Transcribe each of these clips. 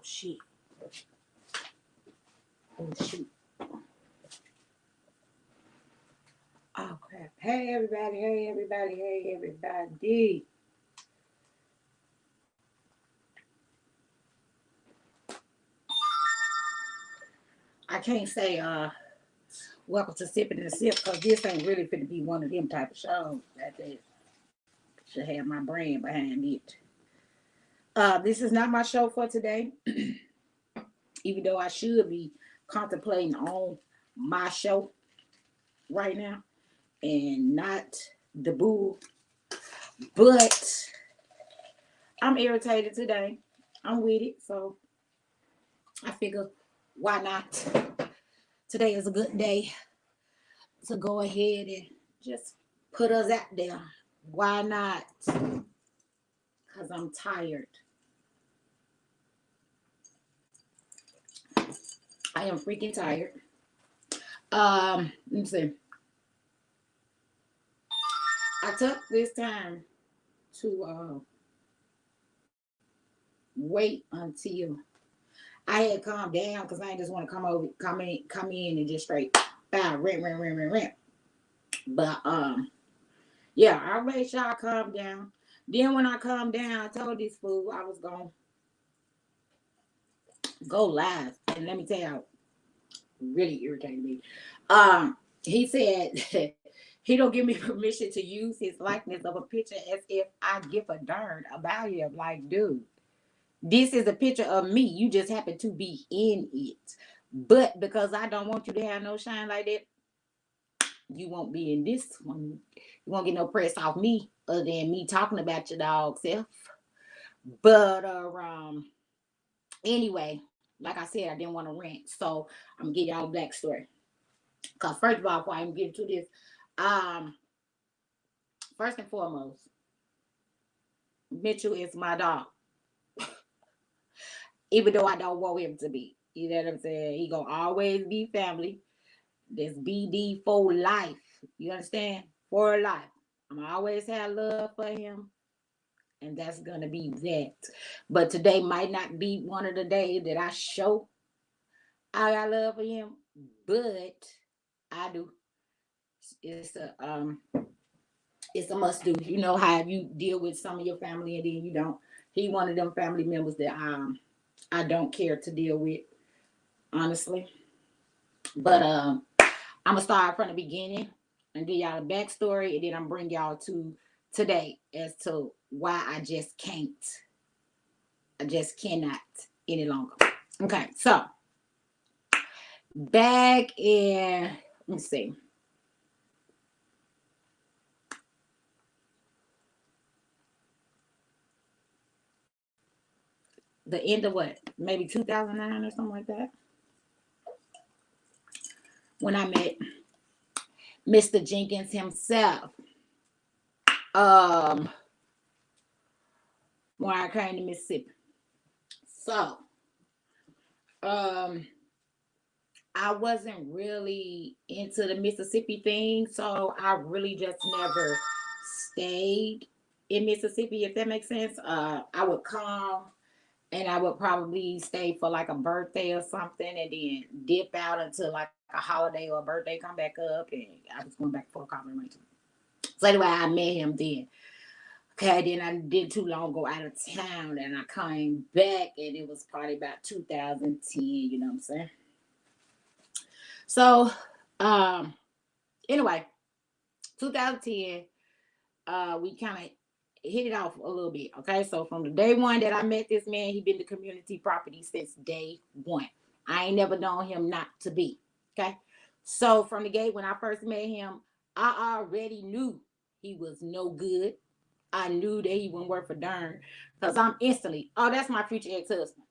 shit. Oh shoot. Oh crap. Hey everybody, hey everybody, hey everybody. I can't say welcome to Sipping in the Sip because this ain't really finna be one of them type of shows that they should have my brain behind it. This is not my show for today, even though I should be contemplating on my show right now and not the boo. But I'm irritated today. I'm with it, so I figure why not? Today is a good day to go ahead and just put us out there. Why not? Because I'm tired. I am freaking tired. Let me see. I took this time to wait until I had calmed down because I didn't just want to come in and just straight rent. But yeah, I made sure I calmed down. Then when I calmed down, I told this fool I was gonna go live. And let me tell you, really irritated me. He said he don't give me permission to use his likeness of a picture as if I give a darn about him. Like, dude, this is a picture of me. You just happen to be in it. But because I don't want you to have no shine like that, you won't be in this one. You won't get no press off me other than me talking about your dog self. But anyway, like I said, I didn't want to rant. So I'm gonna give y'all a backstory. Cause first of all, before I even get into this, first and foremost, Mitchell is my dog. Even though I don't want him to be. You know what I'm saying? He gonna always be family. This BD for life. You understand? For life. I'm gonna always have love for him. And that's gonna be that. But today might not be one of the days that I show I got love for him. But I do. It's a must do. You know how you deal with some of your family and then you don't. He one of them family members that I don't care to deal with, honestly. But I'm gonna start from the beginning and give y'all a backstory, and then I'm bring y'all to today as to why I just cannot any longer. Okay, so back in let me see. The end of what? Maybe 2009 or something like that. When I met Mr. Jenkins himself. Um, when I came to Mississippi. So, I wasn't really into the Mississippi thing, so I really just never stayed in Mississippi, if that makes sense. I would come and I would probably stay for like a birthday or something and then dip out until like a holiday or a birthday, come back up, and I was going back for a compliment. So anyway, I met him then. Okay, then I didn't too long go out of town and I came back and it was probably about 2010, you know what I'm saying? So, anyway, 2010, we kind of hit it off a little bit. Okay, so from the day one that I met this man, he been the community property since day one. I ain't never known him not to be. Okay, so from the gate when I first met him, I already knew he was no good. I knew that he wouldn't work for darn because I'm instantly, oh, that's my future ex-husband.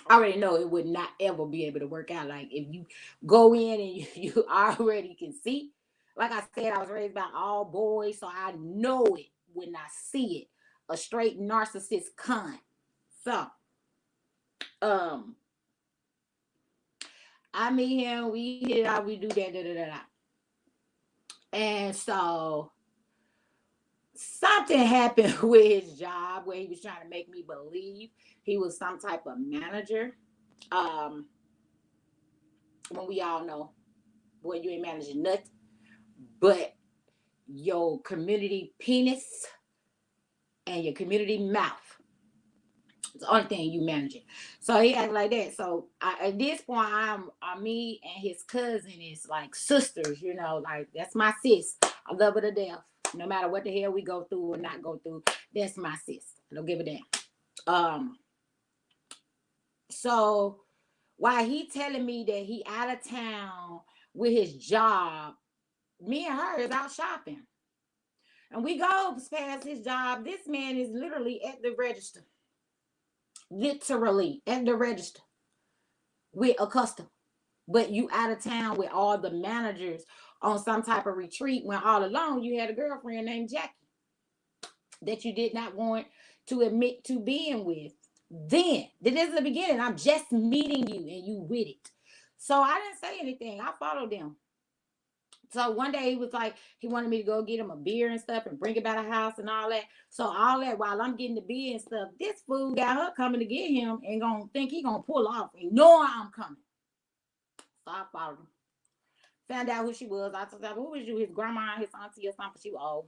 I already know it would not ever be able to work out. Like if you go in and you already can see, like I said, I was raised by all boys, so I know it when I see it. A straight narcissist cunt. So, um, I meet him, we hit it out, we do that, da da da da. And so something happened with his job where he was trying to make me believe he was some type of manager. Um, when we all know, boy, you ain't managing nothing but your community penis and your community mouth. It's the only thing you managing. So he acted like that. So at this point, me and his cousin is like sisters. You know, like that's my sis. I love her to death. No matter what the hell we go through or not go through, that's my sis. I don't give a damn. So while he telling me that he out of town with his job, me and her is out shopping. And we go past his job. This man is literally at the register. Literally at the register with a customer. But you out of town with all the managers on some type of retreat when all along you had a girlfriend named Jackie that you did not want to admit to being with. Then, this is the beginning. I'm just meeting you and you with it. So I didn't say anything. I followed them. So one day he was like, he wanted me to go get him a beer and stuff and bring it by the house and all that. So all that while I'm getting the beer and stuff, this fool got her coming to get him and gonna think he gonna pull off and knowing I'm coming. So I followed him. Found out who she was. I told her, who was you? His grandma, his auntie or something. She was old.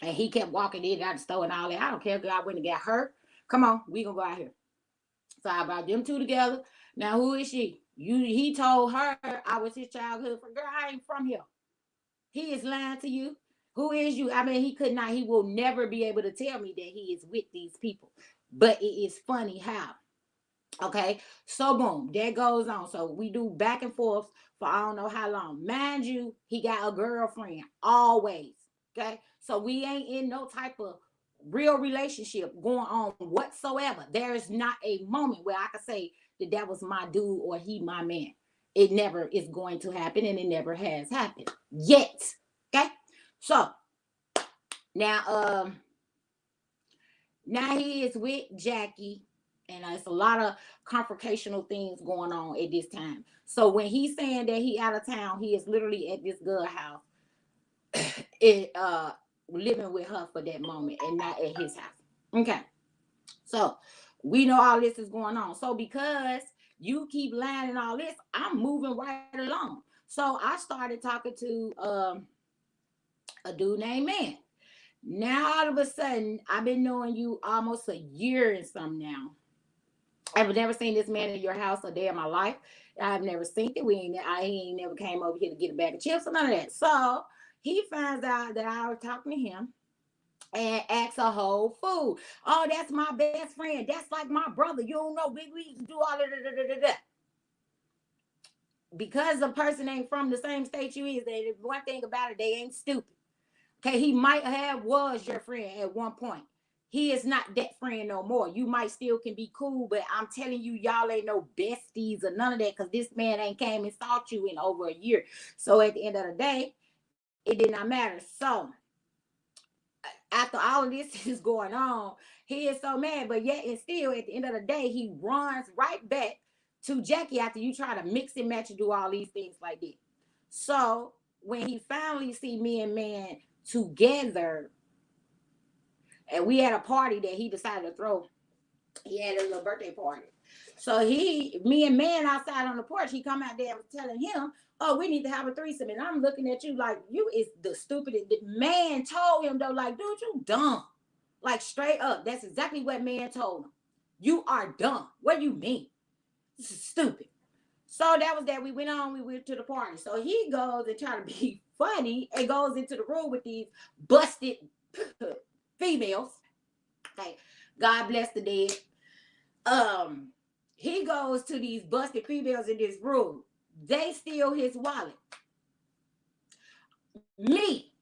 And he kept walking in out the store and all that. I don't care if I went and got hurt. Come on, we gonna go out here. So I brought them two together. Now who is she? He told her I was his childhood friend. Girl, I ain't from here. He is lying to you. Who is you? I mean, he will never be able to tell me that he is with these people. But it is funny how. Okay, so boom, that goes on. So we do back and forth for I don't know how long. Mind you, he got a girlfriend always. Okay, so we ain't in no type of real relationship going on whatsoever. There is not a moment where I could say that was my dude or he my man. It never is going to happen, and it never has happened yet. Okay, so now now he is with Jackie, and it's a lot of confrontational things going on at this time. So when he's saying that he out of town, he is literally at this girl house, living with her for that moment, and not at his house. Okay, so we know all this is going on. So because you keep lying and all this, I'm moving right along. So I started talking to a dude named Man. Now all of a sudden, I've been knowing you almost a year and some now. I've never seen this man in your house a day in my life. I've never seen it. He ain't never came over here to get a bag of chips or none of that. So he finds out that I was talking to him and acts a whole fool. Oh, that's my best friend. That's like my brother. You don't know, we used to do all of that. Because the person ain't from the same state you is, they one thing about it, they ain't stupid. Okay, he might have was your friend at one point. He is not that friend no more. You might still can be cool, but I'm telling you, y'all ain't no besties or none of that because this man ain't came and sought you in over a year. So at the end of the day, it did not matter. So after all of this is going on, he is so mad, but yet and still at the end of the day, he runs right back to Jackie after you try to mix and match and do all these things like that. So when he finally see me and Man together, and we had a party that he decided to throw. He had a little birthday party. So me and Man outside on the porch, he come out there and was telling him, oh, we need to have a threesome. And I'm looking at you like, you is the stupidest. The Man told him, though, like, dude, you dumb. Like, straight up. That's exactly what Man told him. You are dumb. What do you mean? This is stupid. So that was that. We went on. We went to the party. So he goes and try to be funny and goes into the room with these busted females. Okay, God bless the dead. He goes to these busted females in this room. They steal his wallet. Me,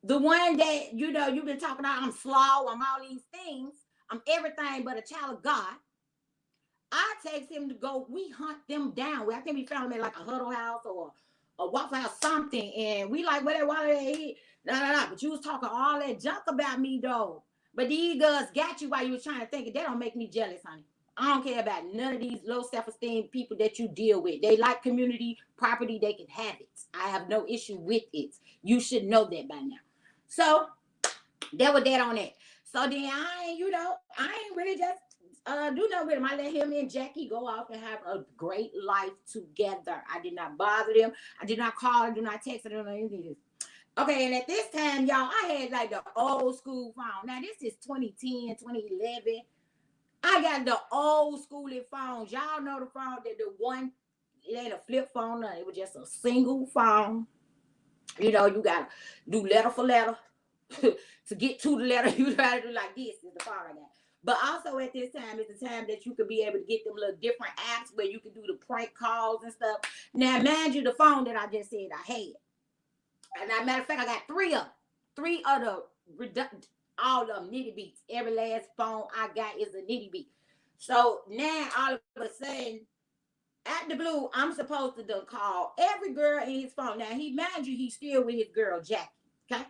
the one that you've been talking about, I'm slow, I'm all these things, I'm everything but a child of God. I text him to go. We hunt them down. I think we found them at like a Huddle House or a Waffle House, something, and we like where that wallet is. Nah. But you was talking all that junk about me though. But these girls got you while you was trying to think it. That don't make me jealous, honey. I don't care about none of these low self-esteem people that you deal with. They like community property. They can have it. I have no issue with it. You should know that by now. So that was that on that. So then I ain't really just do nothing with him. I let him and Jackie go off and have a great life together. I did not bother them. I did not call. I did not text. I don't know anything of this. Okay, and at this time, y'all, I had like the old school phone. Now, this is 2010, 2011. I got the old school phones. Y'all know the phone that the one, it ain't a flip phone. No, it was just a single phone. You got to do letter for letter. To get to the letter, you got to do like this is the phone I got. But also at this time, it's the time that you could be able to get them little different apps where you can do the prank calls and stuff. Now, mind you, the phone that I just said I had. And as a matter of fact, I got three of them. Three of the all of them nitty beats. Every last phone I got is a nitty beat. So now all of a sudden, at the blue, I'm supposed to call every girl in his phone. Now mind you, he's still with his girl Jackie. Okay.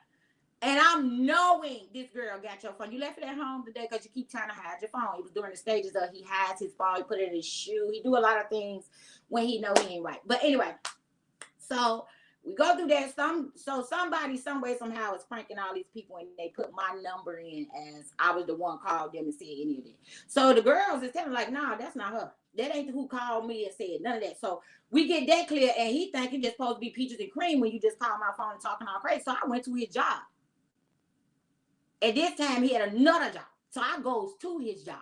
And I'm knowing this girl got your phone. You left it at home today because you keep trying to hide your phone. It was during the stages of he hides his phone. He put it in his shoe. He do a lot of things when he know he ain't right. But anyway, so we go through that. So somebody, some way, somehow is pranking all these people, and they put my number in as I was the one called them and said any of that. So the girls is telling like, nah, that's not her. That ain't who called me and said none of that. So we get that clear, and he think it's just supposed to be peaches and cream when you just call my phone and talking all crazy. So I went to his job. At this time, he had another job. So I goes to his job.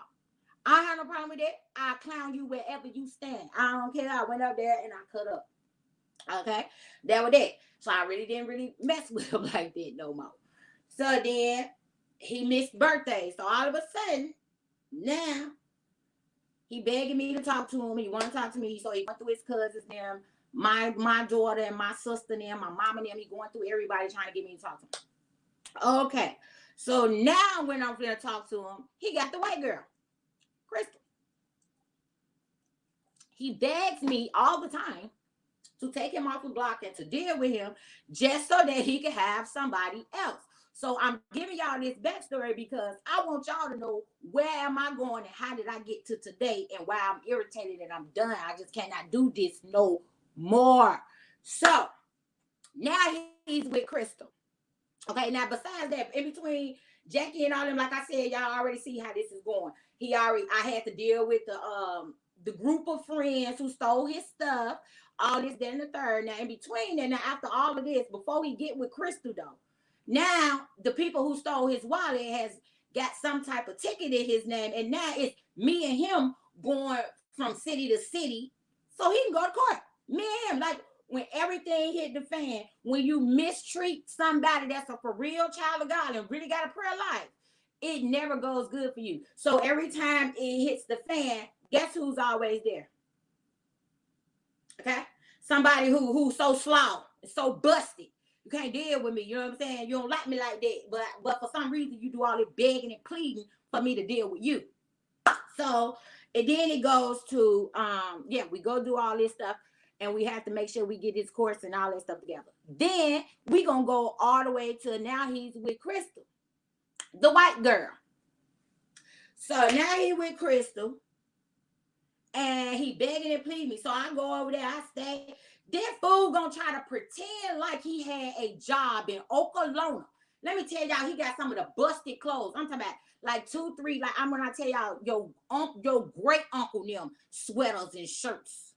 I have no problem with that. I clown you wherever you stand. I don't care. I went up there and I cut up. Okay, that was that. So I really didn't mess with him like that no more. So then he missed birthdays. So all of a sudden, now he begging me to talk to him. He want to talk to me. So he went through his cousins, them, my daughter and my sister, them, my mom and them. He going through everybody trying to get me to talk to him. Okay, so now when I'm going to talk to him, he got the white girl, Crystal. He begs me all the time to take him off the block and to deal with him just so that he can have somebody else. So I'm giving y'all this backstory because I want y'all to know where am I going and how did I get to today and why I'm irritated and I'm done. I just cannot do this no more. So now he's with Crystal. Okay, now besides that, in between Jackie and all them, like I said, y'all already see how this is going. I had to deal with the group of friends who stole his stuff, all this, that, and the third. Now, in between that, now after all of this, before we get with Crystal, though, now the people who stole his wallet has got some type of ticket in his name, and now it's me and him going from city to city so he can go to court. Me and him, like, when everything hit the fan, when you mistreat somebody that's a for real child of God and really got a prayer life, it never goes good for you. So every time it hits the fan, guess who's always there? Okay? Somebody who's so slow, so busted. You can't deal with me. You know what I'm saying? You don't like me like that. But for some reason, you do all this begging and pleading for me to deal with you. So, and then it goes to, we go do all this stuff. And we have to make sure we get his course and all that stuff together. Then we gonna go all the way to now he's with Crystal, the white girl. So now he with Crystal, and he begging and pleading me. So I go over there, I stay. That fool gonna try to pretend like he had a job in Oklahoma. Let me tell y'all, he got some of the busted clothes. I'm talking about like 2, 3. Like I'm gonna tell y'all, your great uncle them sweaters and shirts.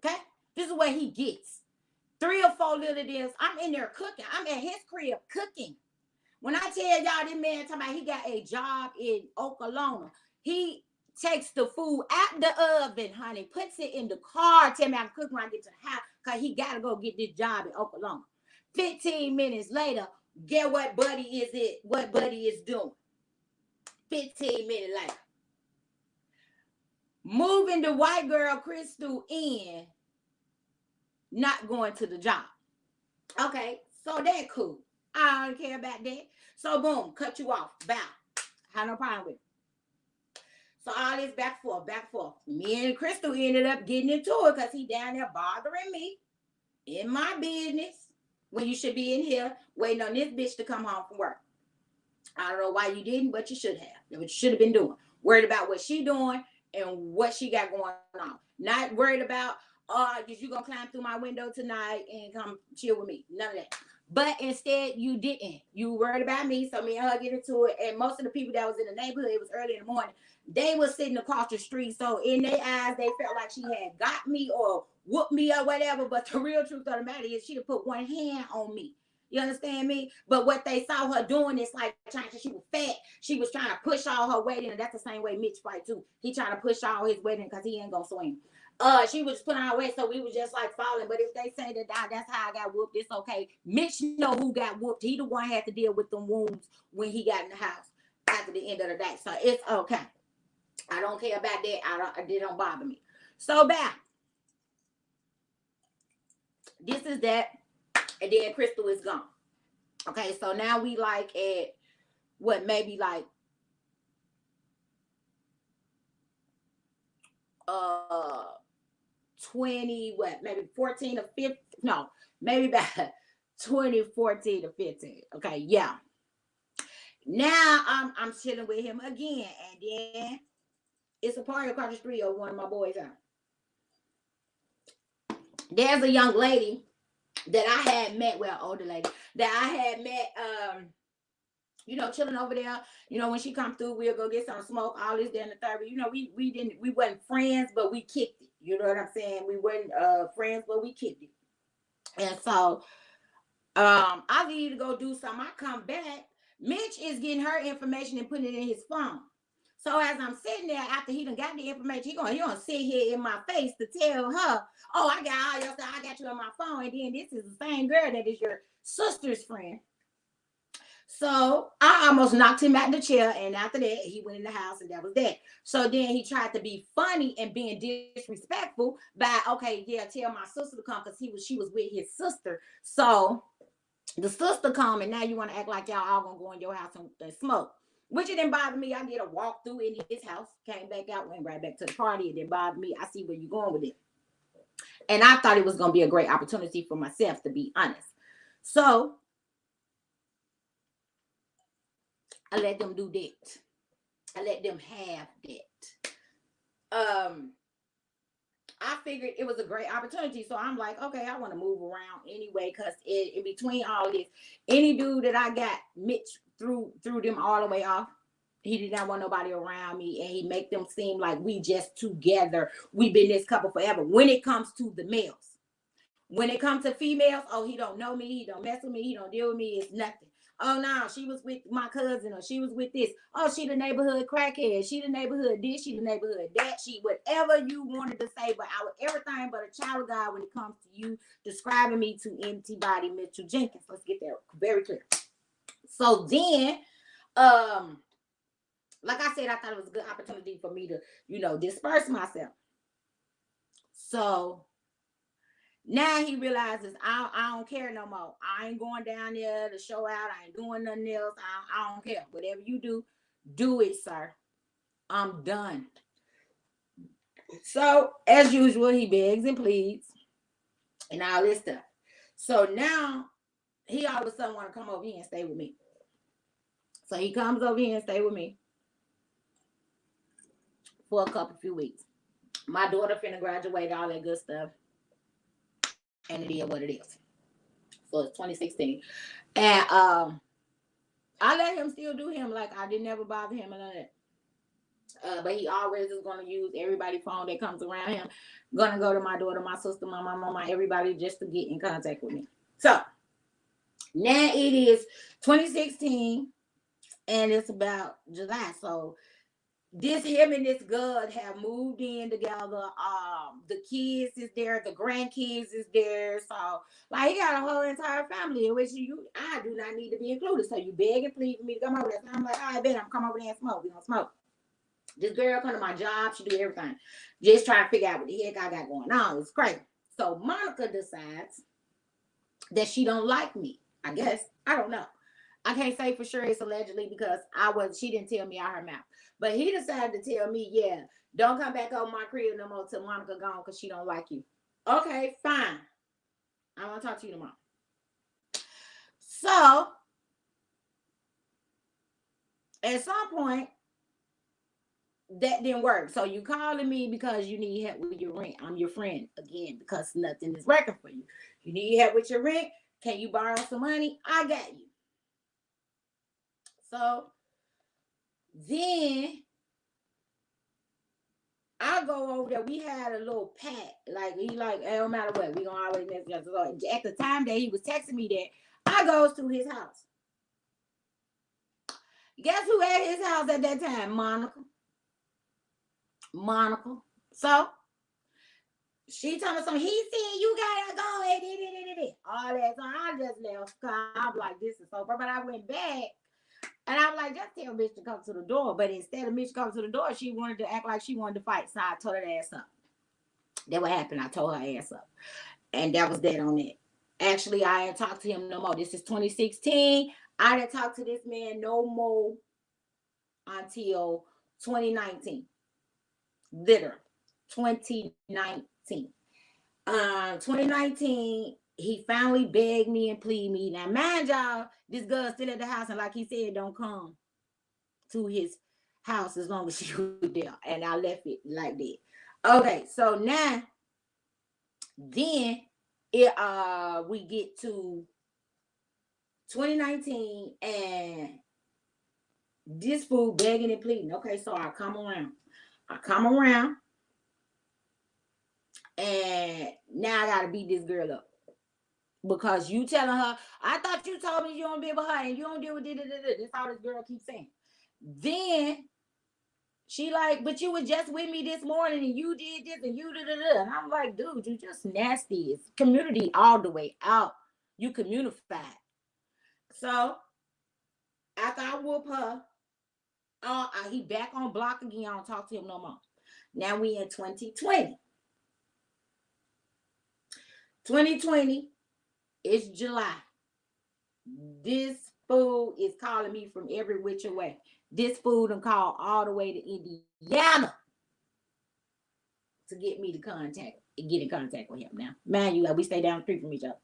Okay. This is what he gets. 3 or 4 little deals. I'm in there cooking. I'm at his crib cooking. When I tell y'all this man talking about he got a job in Oklahoma, he takes the food out the oven, honey, puts it in the car, tell me I'm cooking when I get to the house, because he got to go get this job in Oklahoma. 15 minutes later, get what Buddy is doing. 15 minutes later. Moving the white girl Crystal in, not going to the job. Okay, so that cool. I don't care about that. So boom, cut you off. Bow. Have no problem with it. So all this back and forth. Me and Crystal ended up getting into it because he down there bothering me in my business when you should be in here waiting on this bitch to come home from work. I don't know why you didn't, but you should have. That's what you should have been doing. Worried about what she doing and what she got going on. Not worried about, is you gonna climb through my window tonight and come chill with me? None of that. But instead, you didn't. You worried about me, so me and her get into it. And most of the people that was in the neighborhood, it was early in the morning, they were sitting across the street. So in their eyes, they felt like she had got me or whooped me or whatever. But the real truth of the matter is she had put one hand on me. You understand me? But what they saw her doing is like trying to, she was fat. She was trying to push all her weight in. And that's the same way Mitch fight too. He trying to push all his weight in because he ain't going to swing. She was putting our weight, so we was just like falling. But if they say that that's how I got whooped, it's okay. Mitch know who got whooped. He the one had to deal with them wounds when he got in the house after the end of the day. So it's okay. I don't care about that. It don't bother me. So back. This is that. And then Crystal is gone. Okay, so now we like at what, maybe like 20, what, maybe 14 or 15, no, maybe about 2014 to 15. Okay, yeah. Now I'm chilling with him again, and then it's a party across the street of one of my boys' house. There's a young lady that I had met, well, older lady that I had met, chilling over there. When she come through, we'll go get some smoke, all this, then the third. We wasn't friends, but we kicked it. You know what I'm saying? We weren't friends, but we kicked it. And so I need to go do something. I come back. Mitch is getting her information and putting it in his phone. So as I'm sitting there, after he done got the information, he gonna sit here in my face to tell her, oh, I got all your stuff, I got you on my phone. And then this is the same girl that is your sister's friend. So I almost knocked him out the chair, and after that, he went in the house, and that was that. So then he tried to be funny and being disrespectful by, okay, yeah, tell my sister to come because she was with his sister. So the sister come, and now you want to act like y'all all gonna go in your house and smoke. Which it didn't bother me. I did a walkthrough in his house, came back out, went right back to the party. It didn't bother me. I see where you're going with it. And I thought it was gonna be a great opportunity for myself, to be honest. So I let them do that. I let them have that. I figured it was a great opportunity. So I'm like, okay, I want to move around anyway, because in between all this, any dude that I got, Mitch threw them all the way off. He did not want nobody around me, and he make them seem like we just together. We've been this couple forever. When it comes to the males. When it comes to females, oh, he don't know me, he don't mess with me, he don't deal with me, it's nothing. Oh, no, she was with my cousin, or she was with this. Oh, she the neighborhood crackhead. She the neighborhood this, she the neighborhood that. She, whatever you wanted to say, but I was everything but a child of God when it comes to you describing me to empty body Mitchell Jenkins. Let's get that very clear. So then, like I said, I thought it was a good opportunity for me to, disperse myself. So now he realizes I don't care no more. I ain't going down there to show out. I ain't doing nothing else. I don't care. Whatever you do it, sir. I'm done. So, as usual, he begs and pleads and all this stuff. So now he all of a sudden want to come over here and stay with me. So he comes over here and stay with me for a few weeks. My daughter finna graduate, all that good stuff. And it is what it is. So it's 2016. And I let him still do him. Like, I didn't ever bother him and none of that. But he always is going to use everybody's phone that comes around him. Going to go to my daughter, my sister, my mama, everybody, just to get in contact with me. So now it is 2016, and it's about July. So him and this girl have moved in together. The kids is there, the grandkids is there. So like he got a whole entire family in which I do not need to be included. So you beg and plead for me to come over there. So I'm like, all right, bet I'm come over there and smoke. We gonna smoke. This girl come to my job, she do everything. Just trying to figure out what the heck I got going on. It's crazy. So Monica decides that she don't like me. I guess. I don't know. I can't say for sure it's allegedly because she didn't tell me out her mouth. But he decided to tell me, yeah, don't come back over my crib no more till Monica gone because she don't like you. Okay, fine. I want to talk to you tomorrow. So, at some point, that didn't work. So you calling me because you need help with your rent. I'm your friend again because nothing is working for you. You need help with your rent. Can you borrow some money? I got you. So then I go over there. We had a little pact. Like he like, it don't matter what, we gonna always mess together. So at the time that he was texting me that, I goes to his house. Guess who at his house at that time? Monica. So she told me something. He said you gotta go and all that. So I just left. I'm like, this is so far. But I went back and I'm like, just tell Mitch to come to the door. But instead of Mitch coming to the door, she wanted to act like she wanted to fight. So I told her ass up. That what happened. I told her ass up. And that was that on it. Actually, I ain't talked to him no more. This is 2016. I didn't talk to this man no more until 2019. Literally. 2019. 2019, he finally begged me and pleaded me. Now, mind y'all, this girl still at the house, and like he said, don't come to his house as long as she was there. And I left it like that. Okay, so now, then we get to 2019, and this fool begging and pleading. Okay, so I come around. And now I gotta beat this girl up. Because you telling her, I thought you told me you don't deal with her and you don't deal with this. That's how this girl keeps saying. Then she like, but you were just with me this morning and you did this and you da. And I'm like, dude, you just nasty. It's community all the way out. You communified. So after I whoop her, he back on block again. I don't talk to him no more. Now we in 2020. 2020, it's July. This fool is calling me from every which way. This fool done called all the way to Indiana to get me to get in contact with him now. Man, we stay down the street from each other.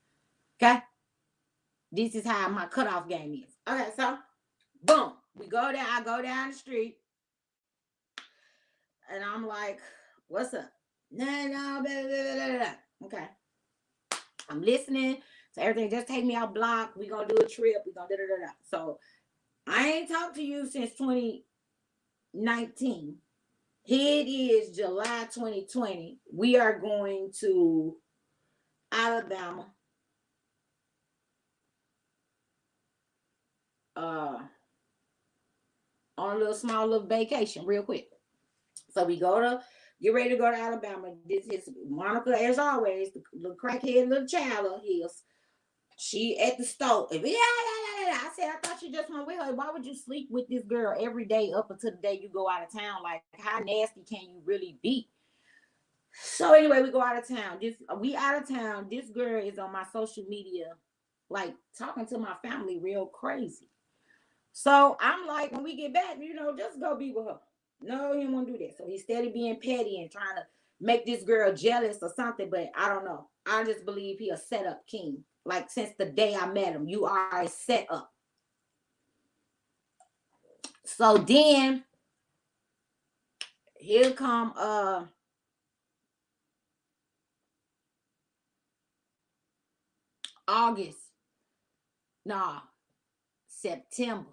Okay? This is how my cutoff game is. Okay, so boom. I go down the street. And I'm like, what's up? No, blah, blah, blah, blah. Okay. I'm listening to everything. Just take me out block. We're going to do a trip. We're going to da. So I ain't talked to you since 2019. Here it is, July 2020. We are going to Alabama. On a small little vacation real quick. So we get ready to go to Alabama. This is Monica, as always, the little crackhead little child of his. She at the store. I said, I thought you just went with her. Why would you sleep with this girl every day up until the day you go out of town? Like, how nasty can you really be? So anyway, we go out of town. We out of town. This girl is on my social media, like talking to my family real crazy. So I'm like, when we get back, just go be with her. No, he won't do that. So he's steady being petty and trying to make this girl jealous or something, but I don't know. I just believe he a set up king. Like since the day I met him, you are a set up. So then here come September.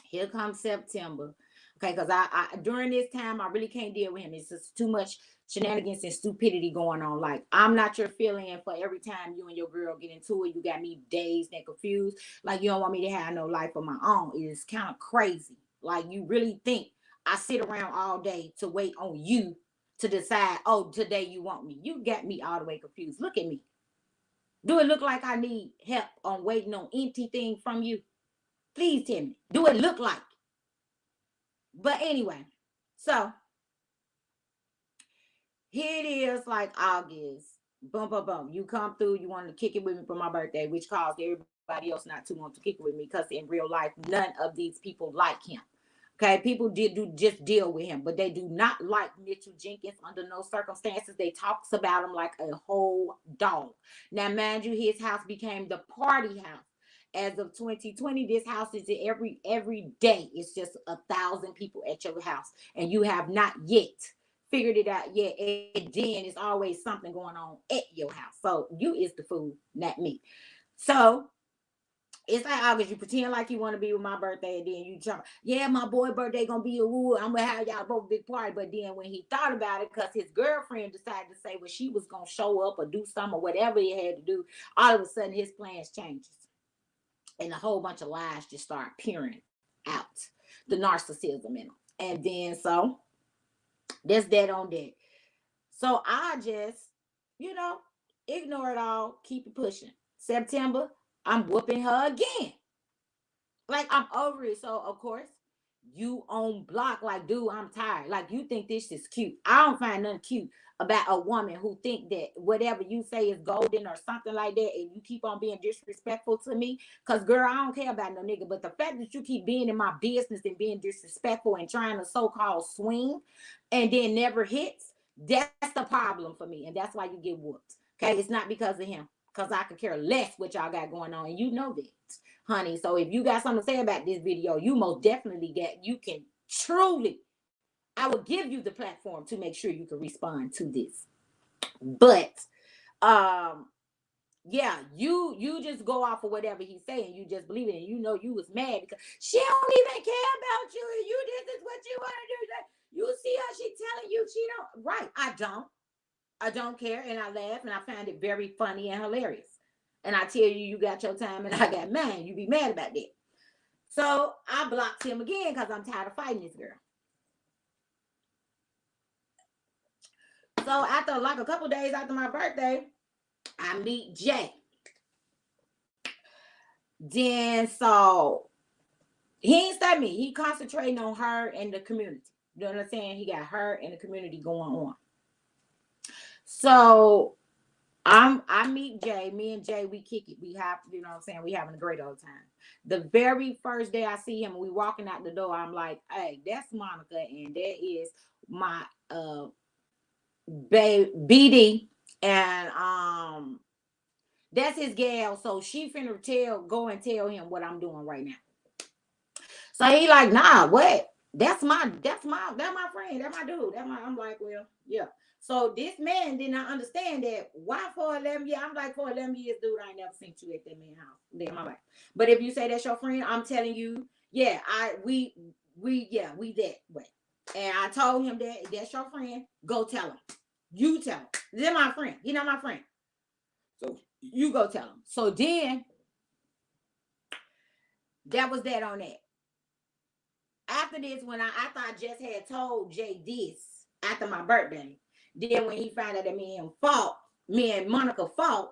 Here comes September. Okay, because I during this time I really can't deal with him. It's just too much shenanigans and stupidity going on. Like, I'm not your feeling for every time you and your girl get into it. You got me dazed and confused. Like, you don't want me to have no life of my own. It is kind of crazy. Like, you really think I sit around all day to wait on you to decide, oh, today you want me. You got me all the way confused. Look at me. Do it look like I need help on waiting on anything from you? Please tell me. Do it look like? But anyway, so here it is, like August. Boom. You come through. You wanted to kick it with me for my birthday, which caused everybody else not to want to kick it with me because in real life, none of these people like him. Okay, people just deal with him, but they do not like Mitchell Jenkins under no circumstances. They talks about him like a whole dog. Now, mind you, his house became the party house. as of 2020, this house is every day. It's just 1,000 people at your house, and you have not yet figured it out yet. And then it's always something going on at your house. So you is the fool, not me. So it's like August, you pretend like you want to be with my birthday, and then you jump. Yeah, my boy birthday gonna be a woo. I'm gonna have y'all both big party. But then when he thought about it, because his girlfriend decided to say, well, she was gonna show up or do something or whatever he had to do, all of a sudden his plans changes, and a whole bunch of lies just start peering out. The narcissism in them, and then so that's that on that. So I just, you know, ignore it all, keep it pushing. September, I'm whooping her again. Like, I'm over it. So of course, you on block, like, dude, I'm tired. Like, you think this is cute. I don't find nothing cute about a woman who think that whatever you say is golden or something like that, and you keep on being disrespectful to me. Cause girl, I don't care about no nigga. But the fact that you keep being in my business and being disrespectful and trying to so-called swing and then never hits, that's the problem for me. And that's why you get whooped. Okay, it's not because of him. Cause I could care less what y'all got going on, and you know that, honey. So if you got something to say about this video, you most definitely you can truly, I will give you the platform to make sure you can respond to this. But yeah, you just go off of whatever he's saying. You just believe it, and you know you was mad because she don't even care about you, and you, this is what you want to do. You see how she telling you she don't, right? I don't care, and I laugh, and I find it very funny and hilarious. And I tell you, you got your time, and I got mine. You be mad about that. So I blocked him again because I'm tired of fighting this girl. So after like a couple days after my birthday, I meet Jay. Then so he ain't stop me. He concentrating on her and the community. You know what I'm saying? He got her and the community going on. So I meet Jay. Me and Jay, we kick it. We have, you know what I'm saying? We having a great old time. The very first day I see him, we walking out the door, I'm like, hey, that's Monica, and that is my BD, and that's his gal. So she finna go and tell him what I'm doing right now. So he like, nah, what? That's my friend. That's my dude. I'm like, well, yeah. So this man did not understand that. Why for 11 years? I'm like, for 11 years, dude, I ain't never seen you at that man's house. Damn, my life. But if you say that's your friend, I'm telling you, yeah, we that way. And I told him that that's your friend. Go tell him. You tell him. They're my friend. He not my friend. So you go tell him. So then that was that on that. After this, when after I just had told Jay this after my birthday, then when he found out that me and Monica fought,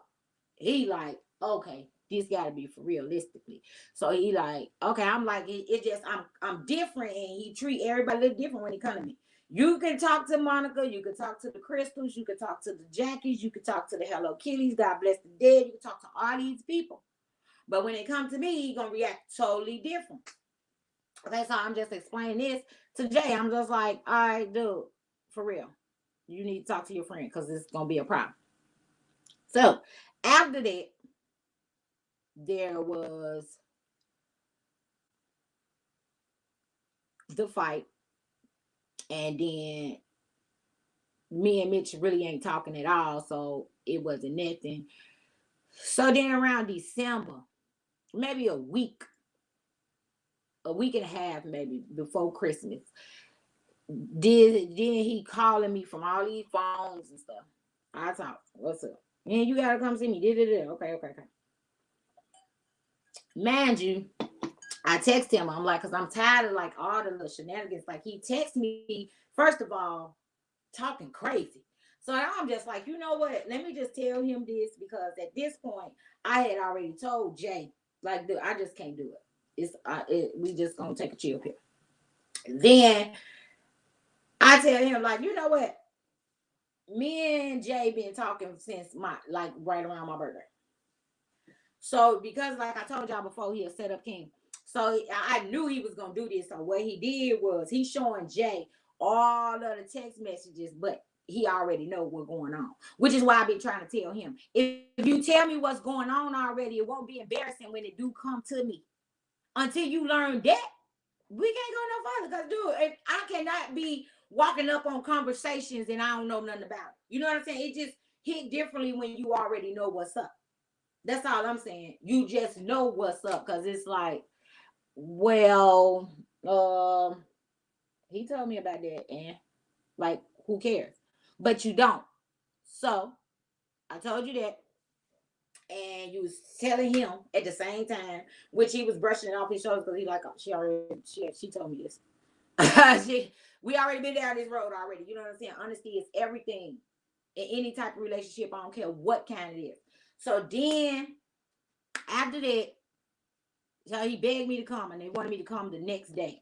he like, okay, this gotta be for realistically. So he like, okay, I'm like, it just I'm different, and he treat everybody a little different when he come to me. You can talk to Monica, you can talk to the Crystals, you can talk to the Jackies, you can talk to the Hello Kitties, God bless the dead, you can talk to all these people. But when it comes to me, he gonna react totally different. Okay, so I'm just explaining this to Jay. I'm just like, all right, dude, for real, you need to talk to your friend because it's gonna be a problem. So after that, there was the fight, and then me and Mitch really ain't talking at all, so it wasn't nothing. So then around December, maybe a week and a half, maybe before Christmas, then he calling me from all these phones and stuff. I talk, what's up? Man, you gotta come see me. Okay. Mind you, I text him. I'm like, because I'm tired of like all the little shenanigans. Like, he texts me, first of all, talking crazy. So I'm just like, you know what? Let me just tell him this, because at this point, I had already told Jay, like, dude, I just can't do it. We just gonna take a chill pill. Then I tell him, like, you know what? Me and Jay been talking since right around my birthday. So because, like I told y'all before, he had set up King. So I knew he was gonna do this. So what he did was he showing Jay all of the text messages, but he already know what's going on. Which is why I be trying to tell him, if you tell me what's going on already, it won't be embarrassing when it do come to me. Until you learn that, we can't go no further. Because, dude, I cannot be walking up on conversations and I don't know nothing about it. You know what I'm saying? It just hit differently when you already know what's up. That's all I'm saying. You just know what's up. Because it's like, well, he told me about that, and like, who cares? But you don't. So I told you that, and you was telling him at the same time, which he was brushing it off his shoulders because he like, oh, she told me this. We already been down this road already. You know what I'm saying? Honesty is everything in any type of relationship. I don't care what kind it is. So then after that, so he begged me to come, and they wanted me to come the next day.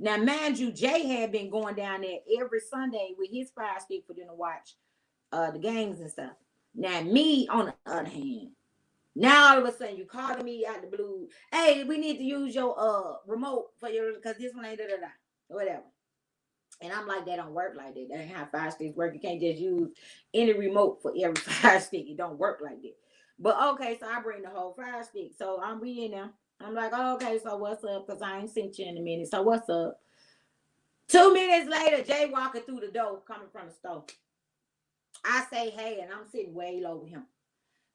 Now, mind you, Jay had been going down there every Sunday with his fire stick for them to watch the games and stuff. Now, me, on the other hand, now all of a sudden you calling me out the blue. Hey, we need to use your remote for your, because this one ain't da-da-da, whatever. And I'm like, that don't work like that. That ain't how fire sticks work. You can't just use any remote for every fire stick. It don't work like that. But okay, so I bring the whole fire stick. So I'm in there. I'm like, oh, okay, so what's up? Because I ain't seen you in a minute. So what's up? 2 minutes later, Jay walking through the door, coming from the store. I say, hey, and I'm sitting way over him.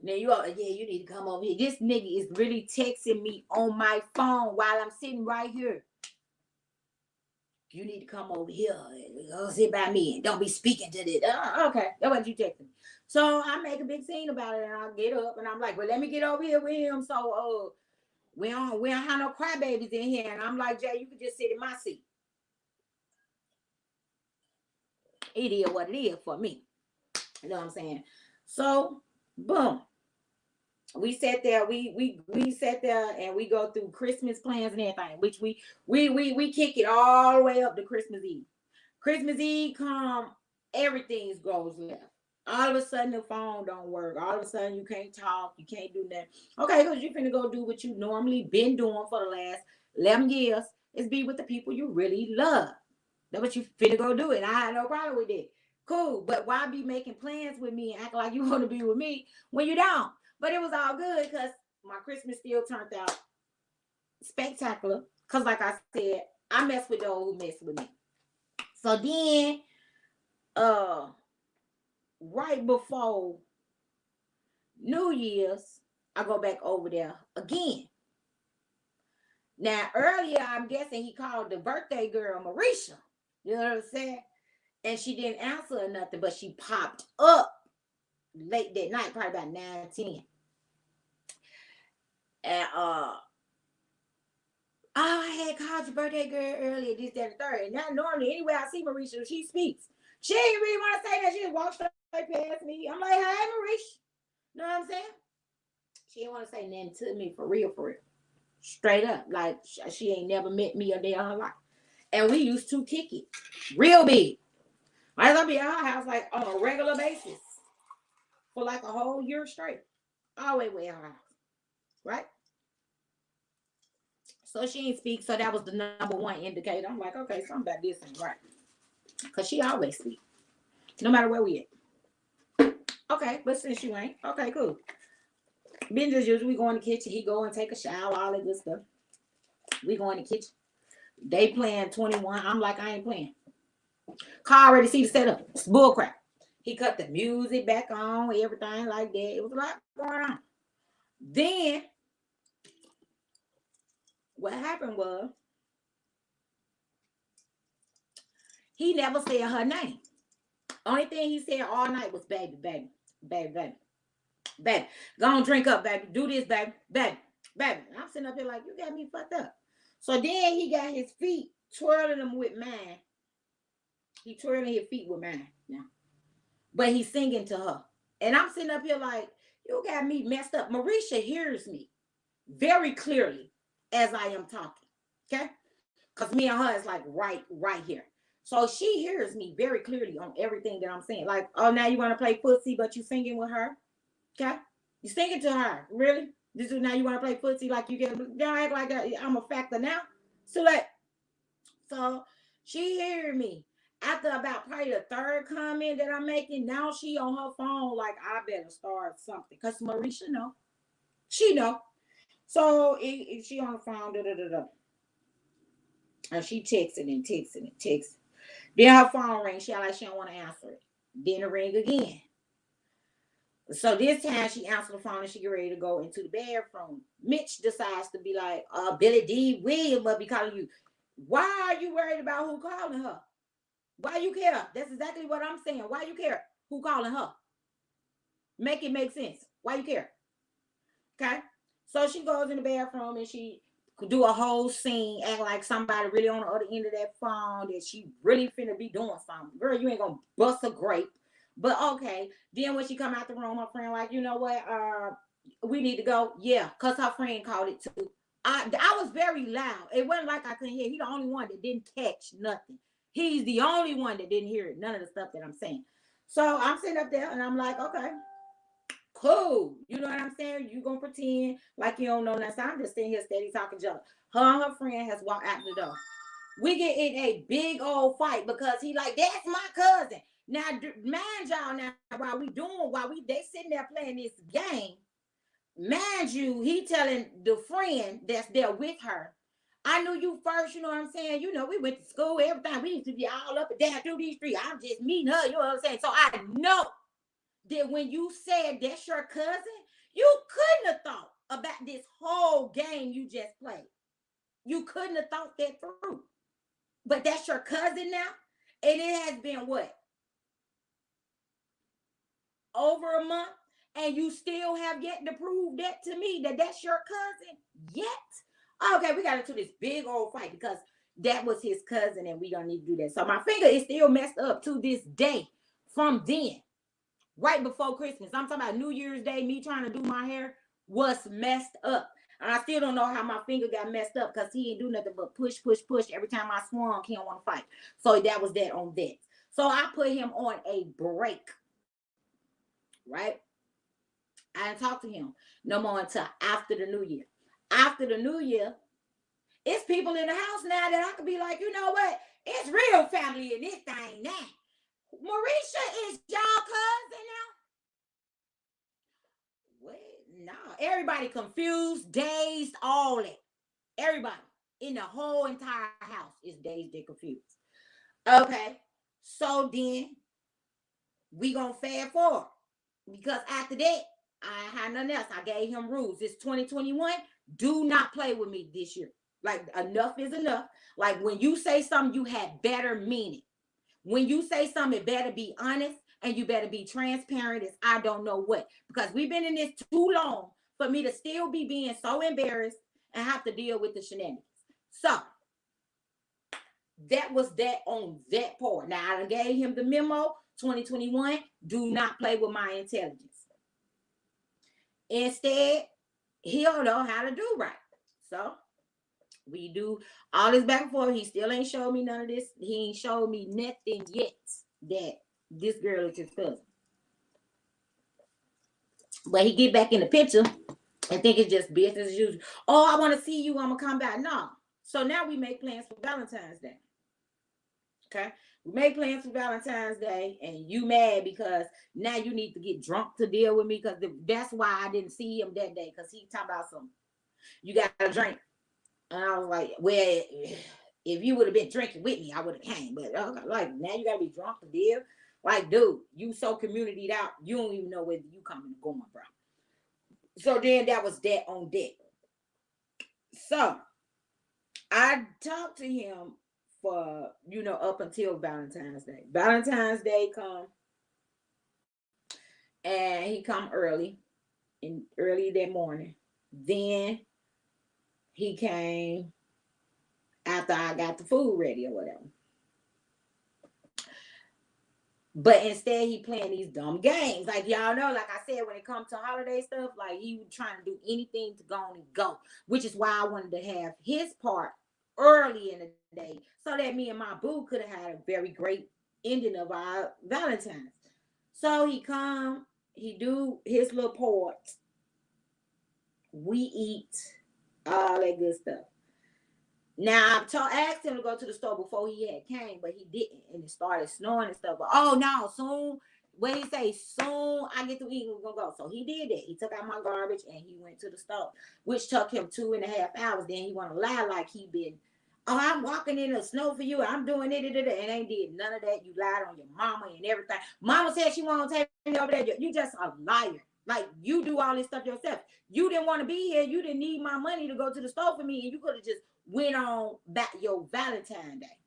Now you are, yeah, you need to come over here. This nigga is really texting me on my phone while I'm sitting right here. You need to come over here and go sit by me and don't be speaking to this. Okay, that's what you texting me. So I make a big scene about it, and I get up and I'm like, well, let me get over here with him. So we don't have no crybabies in here. And I'm like, Jay, you can just sit in my seat. It is what it is for me. You know what I'm saying? So, boom. We sat there, we sat there and we go through Christmas plans and everything, which we kick it all the way up to Christmas Eve. Christmas Eve come, everything goes left. All of a sudden the phone don't work. All of a sudden you can't talk, you can't do nothing. Okay, because you're finna go do what you normally been doing for the last 11 years, is be with the people you really love. That's what you finna go do, and I had no problem with it. Cool, but why be making plans with me and act like you want to be with me when you don't? But it was all good because my Christmas still turned out spectacular. Because like I said, I mess with those who mess with me. So then, right before New Year's, I go back over there again. Now, earlier, I'm guessing he called the birthday girl Marisha. You know what I'm saying? And she didn't answer or nothing, but she popped up late that night, probably about 9-10. And I had called your birthday girl earlier, this, that, and third. And now normally, anyway, I see Marisha, she speaks. She ain't really want to say that. She just walked straight past me. I'm like, hey, Marisha. You know what I'm saying? She didn't want to say nothing to me for real, for real. Straight up. Like, she ain't never met me a day in her life. And we used to kick it real big. I'll be at her house like on a regular basis for like a whole year straight. Always at her house. Right? So she ain't speak. So that was the number one indicator. I'm like, okay, something about this ain't right. Because she always speak. No matter where we at. Okay, but since you ain't, okay, cool. Business as usual, we go in the kitchen. He go and take a shower, all that good stuff. We go in the kitchen. They playing 21. I'm like, I ain't playing. Car already see the setup. It's bullcrap. He cut the music back on, everything like that. It was a lot going on. Then, what happened was, he never said her name. Only thing he said all night was baby, baby, baby, baby, baby. Go on, drink up, baby. Do this, baby, baby, baby. And I'm sitting up here like, you got me fucked up. So then he got his feet twirling them with mine. He twirling his feet with mine now. But he's singing to her. And I'm sitting up here like, you got me messed up. Marisha hears me very clearly as I am talking. Okay? Because me and her is like right here. So she hears me very clearly on everything that I'm saying. Like, oh, now you want to play footsie, but you singing with her? Okay? You singing to her. Really? This is now you want to play footsie like you get, don't act like that. I'm a factor now. So like, so she hear me. After about probably the third comment that I'm making, now she on her phone like I better start something. Cause Marisha know. She know. So she on the phone, da da da da. And she texting and texting and texting. Then her phone rings. She like she don't want to answer it. Then it ring again. So this time she answered the phone and she get ready to go into the bedroom. Mitch decides to be like, Billy D. Williams must be calling you. Why are you worried about who calling her? Why you care? That's exactly what I'm saying. Why you care? Who calling her? Make it make sense. Why you care? Okay. So she goes in the bathroom and she could do a whole scene, act like somebody really on the other end of that phone that she really finna be doing something. Girl, you ain't gonna bust a grape. But okay. Then when she come out the room, her friend like, you know what? We need to go. Yeah, cause her friend called it too. I was very loud. It wasn't like I couldn't hear. He the only one that didn't catch nothing. He's the only one that didn't hear it. None of the stuff that I'm saying. So I'm sitting up there and I'm like, okay, cool. You know what I'm saying? You gonna pretend like you don't know nothing. So I'm just sitting here steady talking junk. Her and her friend has walked out the door. We get in a big old fight because he like, that's my cousin. Now, mind y'all now, while they sitting there playing this game, mind you, he telling the friend that's there with her, I knew you first, you know what I'm saying? You know, we went to school, everything. We used to be all up and down through these streets. I'm just meeting her, you know what I'm saying? So I know that when you said that's your cousin, you couldn't have thought about this whole game you just played. You couldn't have thought that through. But that's your cousin now? And it has been what? Over a month? And you still have yet to prove that to me that that's your cousin yet? Okay, we got into this big old fight because that was his cousin and we don't need to do that. So my finger is still messed up to this day from then. Right before Christmas. I'm talking about New Year's Day, me trying to do my hair was messed up. And I still don't know how my finger got messed up because he didn't do nothing but push, push, push. Every time I swung, he don't want to fight. So that was that on that. So I put him on a break. Right? I didn't talk to him no more until after the New Year. After the New Year, it's people in the house now that I could be like, you know what? It's real family in this thing now. Marisha is y'all cousin now. Wait, no. Everybody confused, dazed, all that. Everybody in the whole entire house is dazed and confused. Okay. So then we gonna fast forward. Because after that, I had nothing else. I gave him rules. It's 2021. Do not play with me this year. Like enough is enough. Like when you say something, you had better mean it. When you say something, it better be honest and you better be transparent as I don't know what. Because we've been in this too long for me to still be being so embarrassed and have to deal with the shenanigans. So that was that on that part. Now I gave him the memo 2021. Do not play with my intelligence. Instead, he'll know how to do right. So we do all this back and forth. He still ain't showed me none of this. He ain't showed me nothing yet that this girl is his cousin. But he get back in the picture and think it's just business as usual. Oh, I want to see you. I'm going to come back. No. So now we make plans for Valentine's Day. Okay? We make plans for Valentine's Day and you mad because now you need to get drunk to deal with me because that's why I didn't see him that day because he talking about something. You got to drink. And I was like, well, if you would have been drinking with me, I would have came. But like, now you got to be drunk to deal. Like, dude, you so communityed out, you don't even know whether you coming or going, bro. So then that was that on that. So I talked to him for, up until Valentine's Day. Valentine's Day come and he come early that morning. Then he came after I got the food ready or whatever. But instead, he playing these dumb games. Like, y'all know, like I said, when it comes to holiday stuff, like, he was trying to do anything to go on and go. Which is why I wanted to have his part early in the day so that me and my boo could have had a very great ending of our Valentine's. So he come, he do his little part. We eat all that good stuff. Now asked him to go to the store before he had came, but he didn't, and it started snowing and stuff. But oh no, soon. What he say? Soon I get to eat, we're gonna go. So he did that. He took out my garbage and he went to the store, which took him 2.5 hours. Then he want to lie like he been. Oh, I'm walking in the snow for you. I'm doing it, and ain't did none of that. You lied on your mama and everything. Mama said she won't take me over there. You just a liar. Like you do all this stuff yourself. You didn't want to be here. You didn't need my money to go to the store for me, and you could have just went on back your Valentine's Day.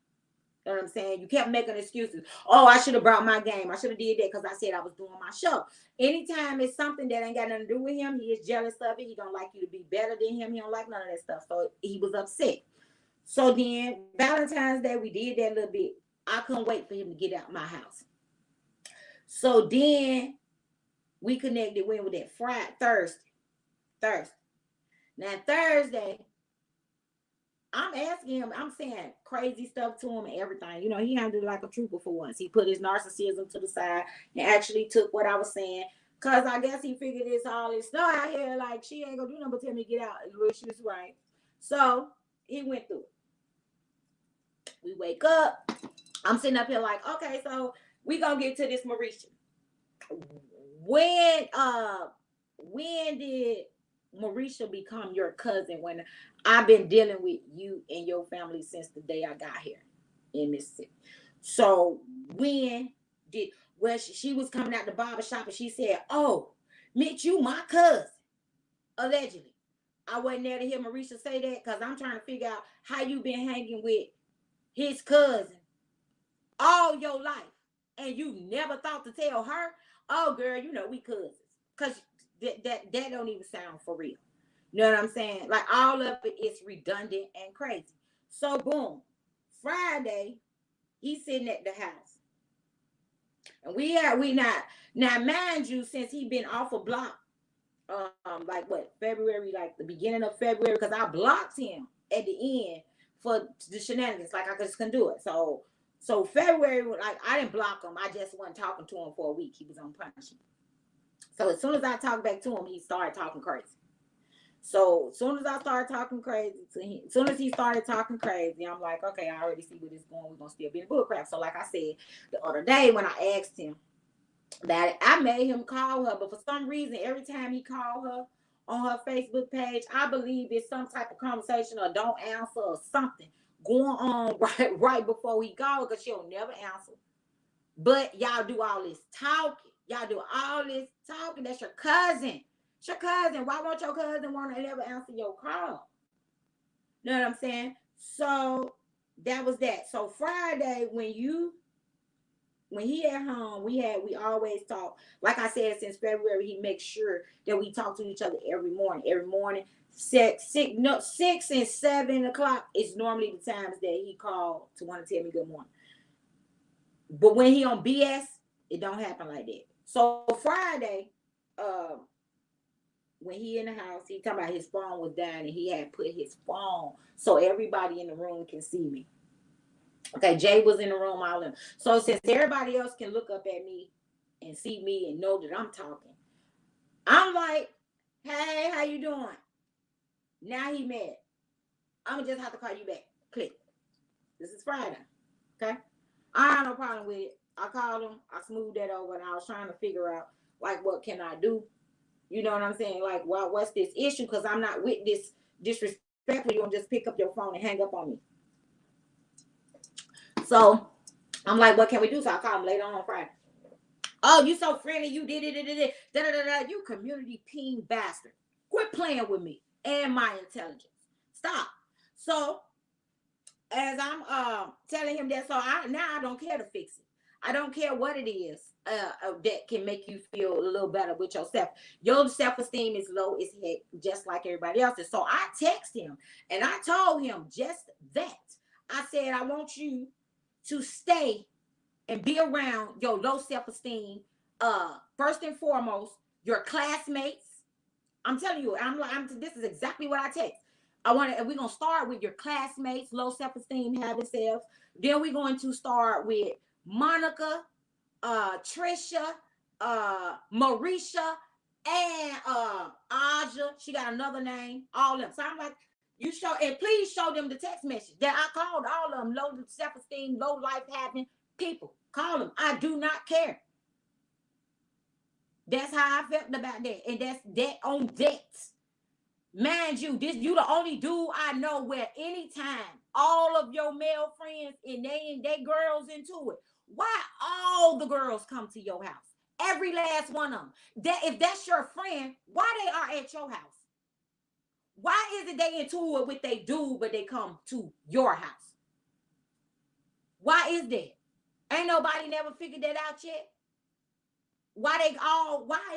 You know what I'm saying? You kept making excuses. Oh, I should have brought my game. I should have did that because I said I was doing my show. Anytime it's something that ain't got nothing to do with him, he is jealous of it. He don't like you to be better than him. He don't like none of that stuff. So he was upset. So then Valentine's Day, we did that a little bit. I couldn't wait for him to get out my house. So then we connected with that Thursday. Now Thursday, I'm asking him, I'm saying crazy stuff to him and everything. You know, he handled it like a trooper for once. He put his narcissism to the side and actually took what I was saying. Cause I guess he figured it's all this stuff out here, like she ain't gonna do nothing but tell me to get out, which is right. So he went through it. We wake up. I'm sitting up here like, okay, so we gonna get to this Marisha. When did Marisha become your cousin? When I've been dealing with you and your family since the day I got here in Mississippi. So when did she was coming out the barber shop and she said, "Oh, Mitch, you my cousin," allegedly. I wasn't there to hear Marisha say that because I'm trying to figure out how you been hanging with his cousin all your life and you never thought to tell her, "Oh girl, you know we cousins," because that don't even sound for real. You know what I'm saying? Like all of it is redundant and crazy. So boom, Friday, he's sitting at the house, and we not now mind you, since he been off a block, like what February, like the beginning of February, because I blocked him at the end for the shenanigans, like I just couldn't do it. So February, like I didn't block him. I just wasn't talking to him for a week. He was on punishment. So as soon as I talked back to him, he started talking crazy. So as soon as I started talking crazy to him, as soon as he started talking crazy, I'm like, okay, I already see where this is going. We're gonna still be in bullcrap. So like I said the other day when I asked him that, I made him call her, but for some reason, every time he called her on her Facebook page, I believe it's some type of conversation or don't answer or something going on right before he called, because she'll never answer. But y'all do all this talking. Y'all do all this talking. That's your cousin. It's your cousin. Why won't your cousin want to ever answer your call? You know what I'm saying? So that was that. So Friday, when he at home, we always talk. Like I said, since February, he makes sure that we talk to each other every morning. Every morning, 6 and 7 o'clock is normally the times that he called to want to tell me good morning. But when he on BS, it don't happen like that. So Friday, when he in the house, he talking about his phone was down and he had put his phone so everybody in the room can see me. Okay, Jay was in the room, all of them. So since everybody else can look up at me and see me and know that I'm talking, I'm like, hey, how you doing? Now he mad. I'm gonna just have to call you back. Click. This is Friday. Okay? I have no problem with it. I called him, I smoothed that over, and I was trying to figure out, like, what can I do? You know what I'm saying? Like, well, what's this issue? Because I'm not with this disrespectful. You don't just pick up your phone and hang up on me. So I'm like, what can we do? So I called him later on Friday. Oh, you so friendly. You did it. You community peen bastard. Quit playing with me and my intelligence. Stop. So as I'm telling him that, so I don't care to fix it. I don't care what it is that can make you feel a little better with yourself. Your self-esteem is low as heck, just like everybody else's. So I text him and I told him just that. I said, I want you to stay and be around your low self-esteem. First and foremost, your classmates. I'm telling you, this is exactly what I text. We're gonna start with your classmates, low self-esteem, having selves. Then we're going to start with Monica, Trisha, Marisha, and Aja. She got another name. All of them. So I'm like, You show, and please show them the text message that I called all of them. Low self-esteem, low life having people. Call them. I do not care. That's how I felt about that. And that's that on that. Mind you, this you the only dude I know where anytime all of your male friends and they girls into it. Why all the girls come to your house? Every last one of them. That if that's your friend, why they are at your house? Why is it they into it with they dude, but they come to your house? Why is that? Ain't nobody never figured that out yet. Why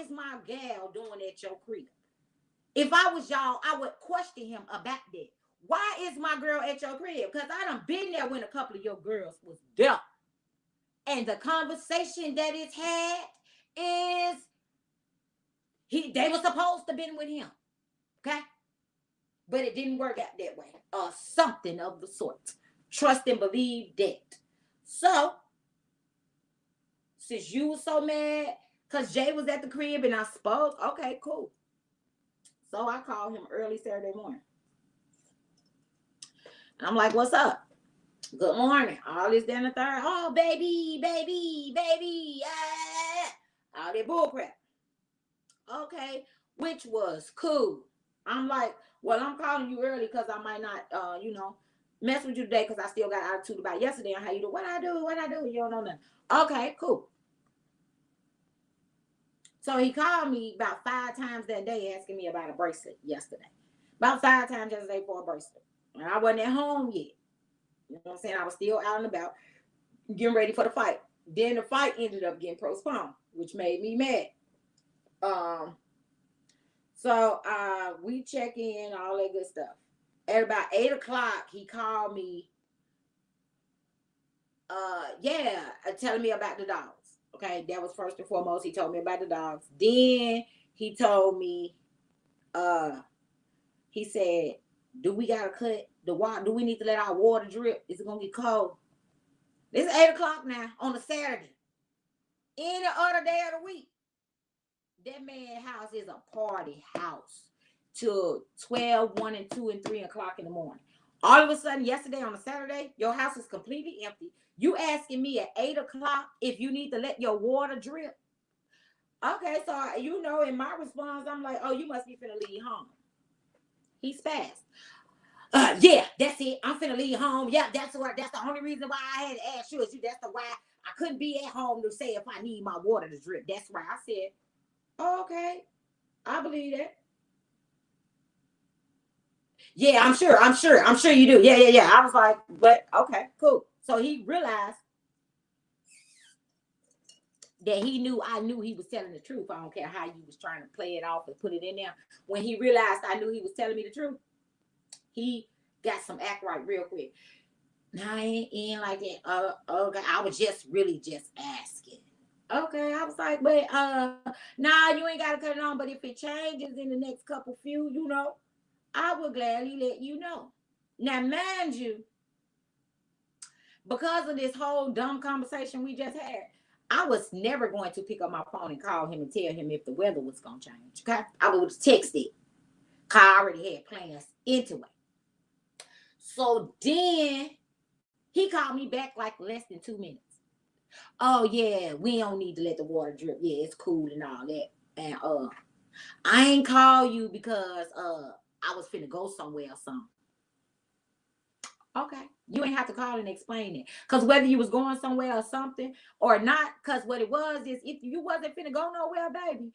is my gal doing at your crib? If I was y'all, I would question him about that. Why is my girl at your crib? Because I done been there when a couple of your girls was there. And the conversation that it's had is they were supposed to been with him. Okay? But it didn't work out that way. Or something of the sort. Trust and believe that. So, since you were so mad, because Jay was at the crib and I spoke, okay, cool. So I called him early Saturday morning. And I'm like, what's up? Good morning. All this down the third. Oh, baby. All that bullcrap. Okay. Which was cool. I'm like, well, I'm calling you early because I might not, mess with you today because I still got attitude about yesterday and how you do. What I do? You don't know nothing. Okay, cool. So he called me about 5 times that day asking me about a bracelet yesterday. About 5 times yesterday for a bracelet. And I wasn't at home yet. You know what I'm saying? I was still out and about getting ready for the fight. Then the fight ended up getting postponed, which made me mad. So we check in, all that good stuff. At about 8 o'clock, he called me. Telling me about the dogs. Okay, that was first and foremost. He told me about the dogs. Then he told me, he said, do we gotta cut the water? Do we need to let our water drip? Is it gonna get cold? It's 8 o'clock now on a Saturday. Any other day of the week. That man's house is a party house till 12, 1, and 2, and 3 o'clock in the morning. All of a sudden, yesterday on a Saturday, your house is completely empty. You asking me at 8 o'clock if you need to let your water drip? Okay, so in my response, I'm like, oh, you must be finna leave home. He's fast. Yeah, that's it. I'm finna leave home. Yeah, that's the only reason why I had to ask you. That's the why I couldn't be at home to say if I need my water to drip. That's right. I said, oh, okay, I believe that. Yeah, I'm sure you do. Yeah. I was like, but okay, cool. So he realized that I knew he was telling the truth. I don't care how you was trying to play it off and put it in there. When he realized I knew he was telling me the truth, he got some act right real quick. Nah, I ain't in like that. Okay, I was just asking. Okay, I was like, but nah, you ain't gotta cut it on. But if it changes in the next few, I will gladly let you know. Now, mind you, because of this whole dumb conversation we just had, I was never going to pick up my phone and call him and tell him if the weather was going to change. Okay? I would text it. Because I already had plans into it. So then he called me back like less than 2 minutes. Oh, yeah, we don't need to let the water drip. Yeah, it's cool and all that. And I ain't call you because I was finna go somewhere or something. Okay. You ain't have to call and explain it. Because whether you was going somewhere or something or not, because what it was is if you wasn't finna go nowhere, baby,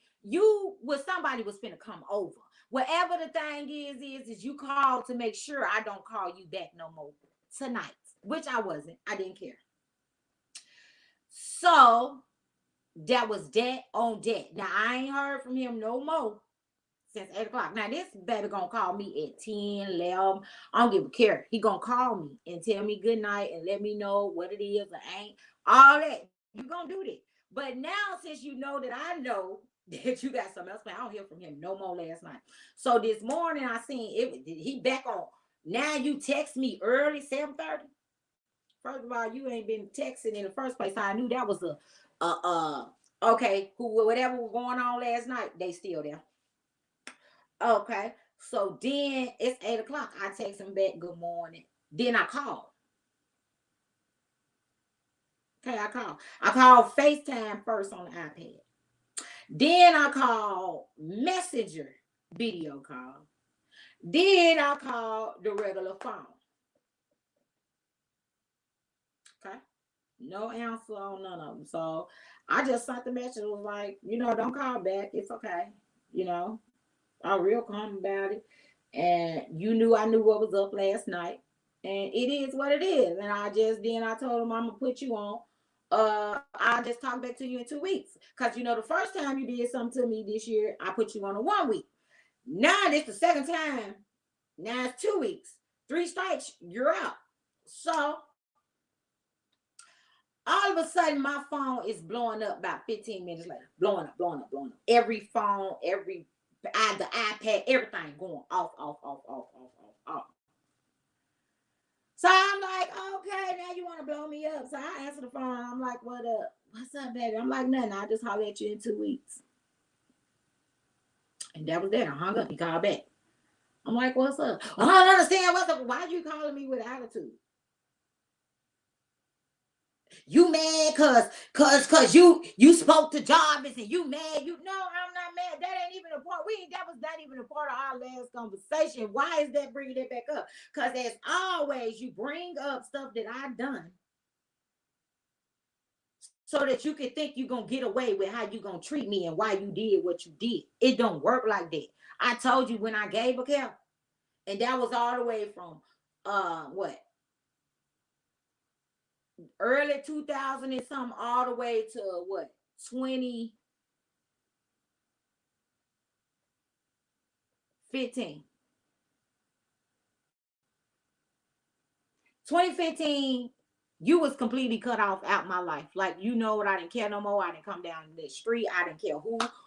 somebody was finna come over. Whatever the thing is you called to make sure I don't call you back no more tonight, which I wasn't. I didn't care. So that was that on that. Now, I ain't heard from him no more since 8 o'clock. Now, this baby gonna call me at 10, 11. I don't give a care. He gonna call me and tell me good night and let me know what it is or ain't. All that. You gonna do that. But now, since you know that I know that you got something else, I don't hear from him no more last night. So this morning, I seen it. He back on. Now you text me early, 7:30. First of all, you ain't been texting in the first place. I knew that was okay, whatever was going on last night, they still there. Okay. So then it's 8 o'clock. I text him back, good morning. Then I call. Okay, I call. I call FaceTime first on the iPad. Then I call Messenger video call. Then I call the regular phone. Okay. No answer on none of them. So I just sent the message, was like, don't call back. It's okay. I was real calm about it. And I knew what was up last night. And it is what it is. And I told him I'm gonna put you on. I'll just talk back to you in 2 weeks. Cause the first time you did something to me this year, I put you on a 1 week. Now it's the second time. Now it's 2 weeks. 3 strikes, you're out. So all of a sudden my phone is blowing up about 15 minutes later. Blowing up, blowing up, blowing up. Every phone, the iPad, everything going off, off, off, off, off, off, off. So I'm like, okay, now you want to blow me up. So I answer the phone. I'm like, what up? What's up, baby? I'm like, nothing. I'll just holler at you in 2 weeks. And that was that. I hung up. He called back. I'm like, what's up? I don't understand what's up. Why are you calling me with attitude? You mad cause you spoke to Jarvis and you mad. No, I'm not mad. That ain't even a part. That was not even a part of our last conversation. Why is that bringing it back up? Because as always, you bring up stuff that I've done so that you can think you're gonna get away with how you gonna treat me and why you did what you did. It don't work like that. I told you when I gave a cap, and that was all the way from early 2000 and something all the way to 2015. 2015, you was completely cut off out my life. Like, what, I didn't care no more. I didn't come down the street. I didn't care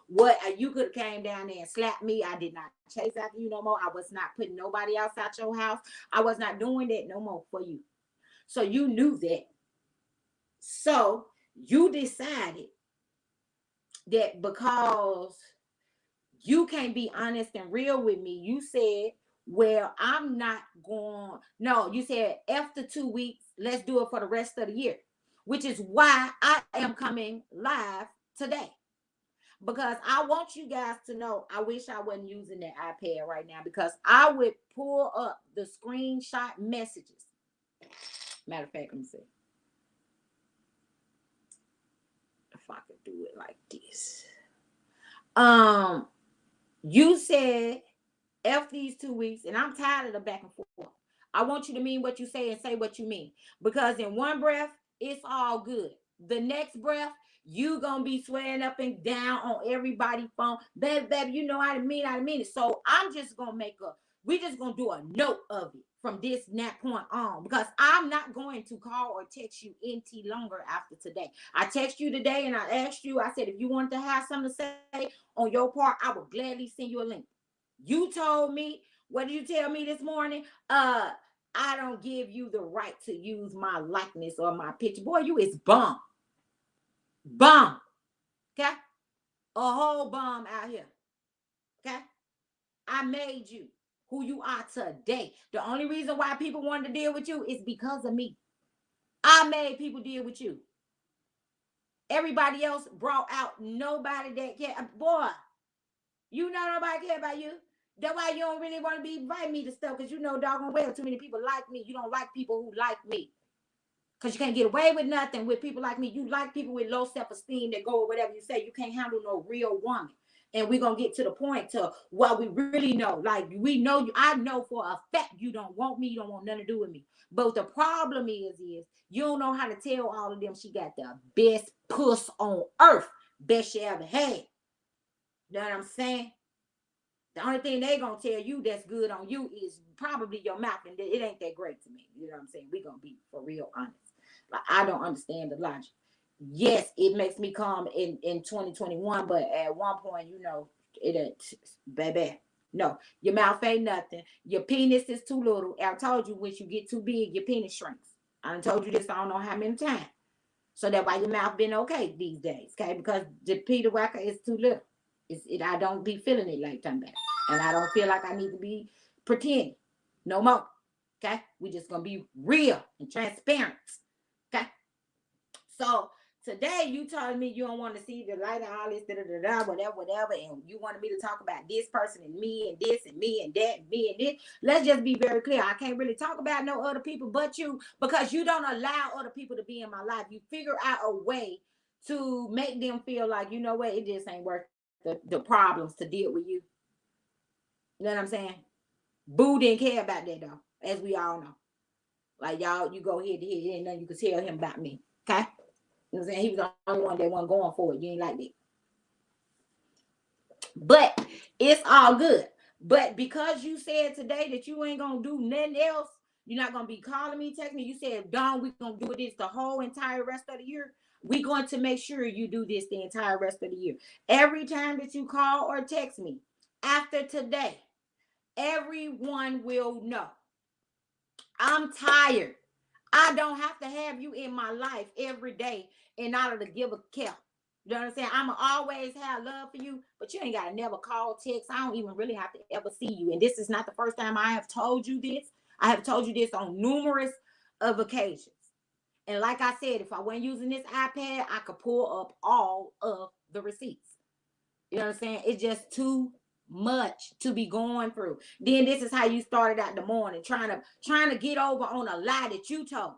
what. You could have came down there and slapped me. I did not chase after you no more. I was not putting nobody else out your house. I was not doing that no more for you. So you knew that. So you decided that because you can't be honest and real with me, you said, well, I'm not going. No, you said after 2 weeks, let's do it for the rest of the year, which is why I am coming live today. Because I want you guys to know, I wish I wasn't using that iPad right now, because I would pull up the screenshot messages. Matter of fact, let me see if I could do it like this. You said F these 2 weeks, and I'm tired of the back and forth. I want you to mean what you say and say what you mean. Because in one breath, it's all good. The next breath, you gonna be swearing up and down on everybody's phone. Baby, I didn't mean it. So I'm just gonna we're just gonna do a note of it from this point on. Because I'm not going to call or text you any longer after today. I text you today and I asked you, I said, if you wanted to have something to say on your part, I would gladly send you a link. You told me, what did you tell me this morning? I don't give you the right to use my likeness or my picture. Boy, you is bum. Bum. Okay? A whole bum out here. Okay? I made you who you are today. The only reason why people wanted to deal with you is because of me. I made people deal with you. Everybody else brought out nobody that cared. Boy, nobody care about you. That's why you don't really want to be inviting me to stuff, because doggone well too many people like me. You don't like people who like me, because you can't get away with nothing with people like me. You like people with low self-esteem that go with whatever you say. You can't handle no real woman. And we're going to get to the point to what we really know. Like, we know you. I know for a fact you don't want me. You don't want nothing to do with me. But the problem is you don't know how to tell all of them she got the best puss on earth. Best she ever had. You know what I'm saying? The only thing they gonna tell you that's good on you is probably your mouth, and it ain't that great to me. You know what I'm saying? We gonna be for real honest. Like, I don't understand the logic. Yes, it makes me calm in 2021, but at one point, it ain't, baby. No, your mouth ain't nothing. Your penis is too little. I told you, once you get too big, your penis shrinks. I done told you this I don't know how many times. So that's why your mouth been okay these days, okay? Because the Peter Wacker is too little. I don't be feeling it like time back. And I don't feel like I need to be pretending no more. Okay? We just gonna be real and transparent. Okay? So today you told me you don't want to see the light and all this, whatever, and you wanted me to talk about this person and me and this and me and that and me and this. Let's just be very clear. I can't really talk about no other people but you because you don't allow other people to be in my life. You figure out a way to make them feel like, you know what, it just ain't worth the problems to deal with you. You know what I'm saying? Boo didn't care about that though, as we all know. Like y'all, you go head to head, ain't nothing you can tell him about me. Okay? You know what I'm saying? He was the only one that wasn't going for it. You ain't like that. But it's all good. But because you said today that you ain't gonna do nothing else, you're not gonna be calling me, texting me. You said, Dawn, we're gonna do this the whole entire rest of the year. We're going to make sure you do this the entire rest of the year. Every time that you call or text me after today, everyone will know. I'm tired. I don't have to have you in my life every day in order to give a care. You know what I'm saying? I'ma always have love for you, but you ain't gotta never call, text. I don't even really have to ever see you. And this is not the first time I have told you this. I have told you this on numerous of occasions. And like I said, if I wasn't using this iPad, I could pull up all of the receipts. You know what I'm saying? It's just too much to be going through. Then this is how you started out the morning, trying to get over on a lie that you told.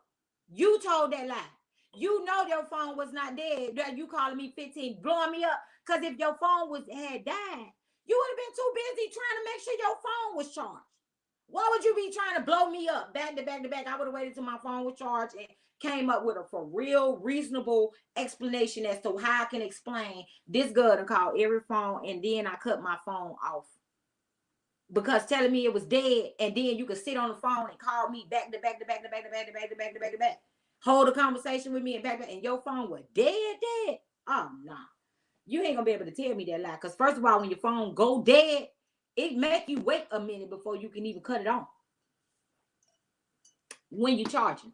You told that lie. You know your phone was not dead. You calling me 15, blowing me up. Because if your phone had died, you would have been too busy trying to make sure your phone was charged. Why would you be trying to blow me up back to back to back? I would have waited till my phone was charged and came up with a for real reasonable explanation as to how I can explain this girl to call every phone and then I cut my phone off. Because telling me it was dead and then you could sit on the phone and call me back to back to back to back to back to back to back to back to back. Hold a conversation with me and back to back and your phone was dead. Oh no. You ain't gonna be able to tell me that lie. Because first of all, when your phone go dead, it make you wait a minute before you can even cut it on when you're charging.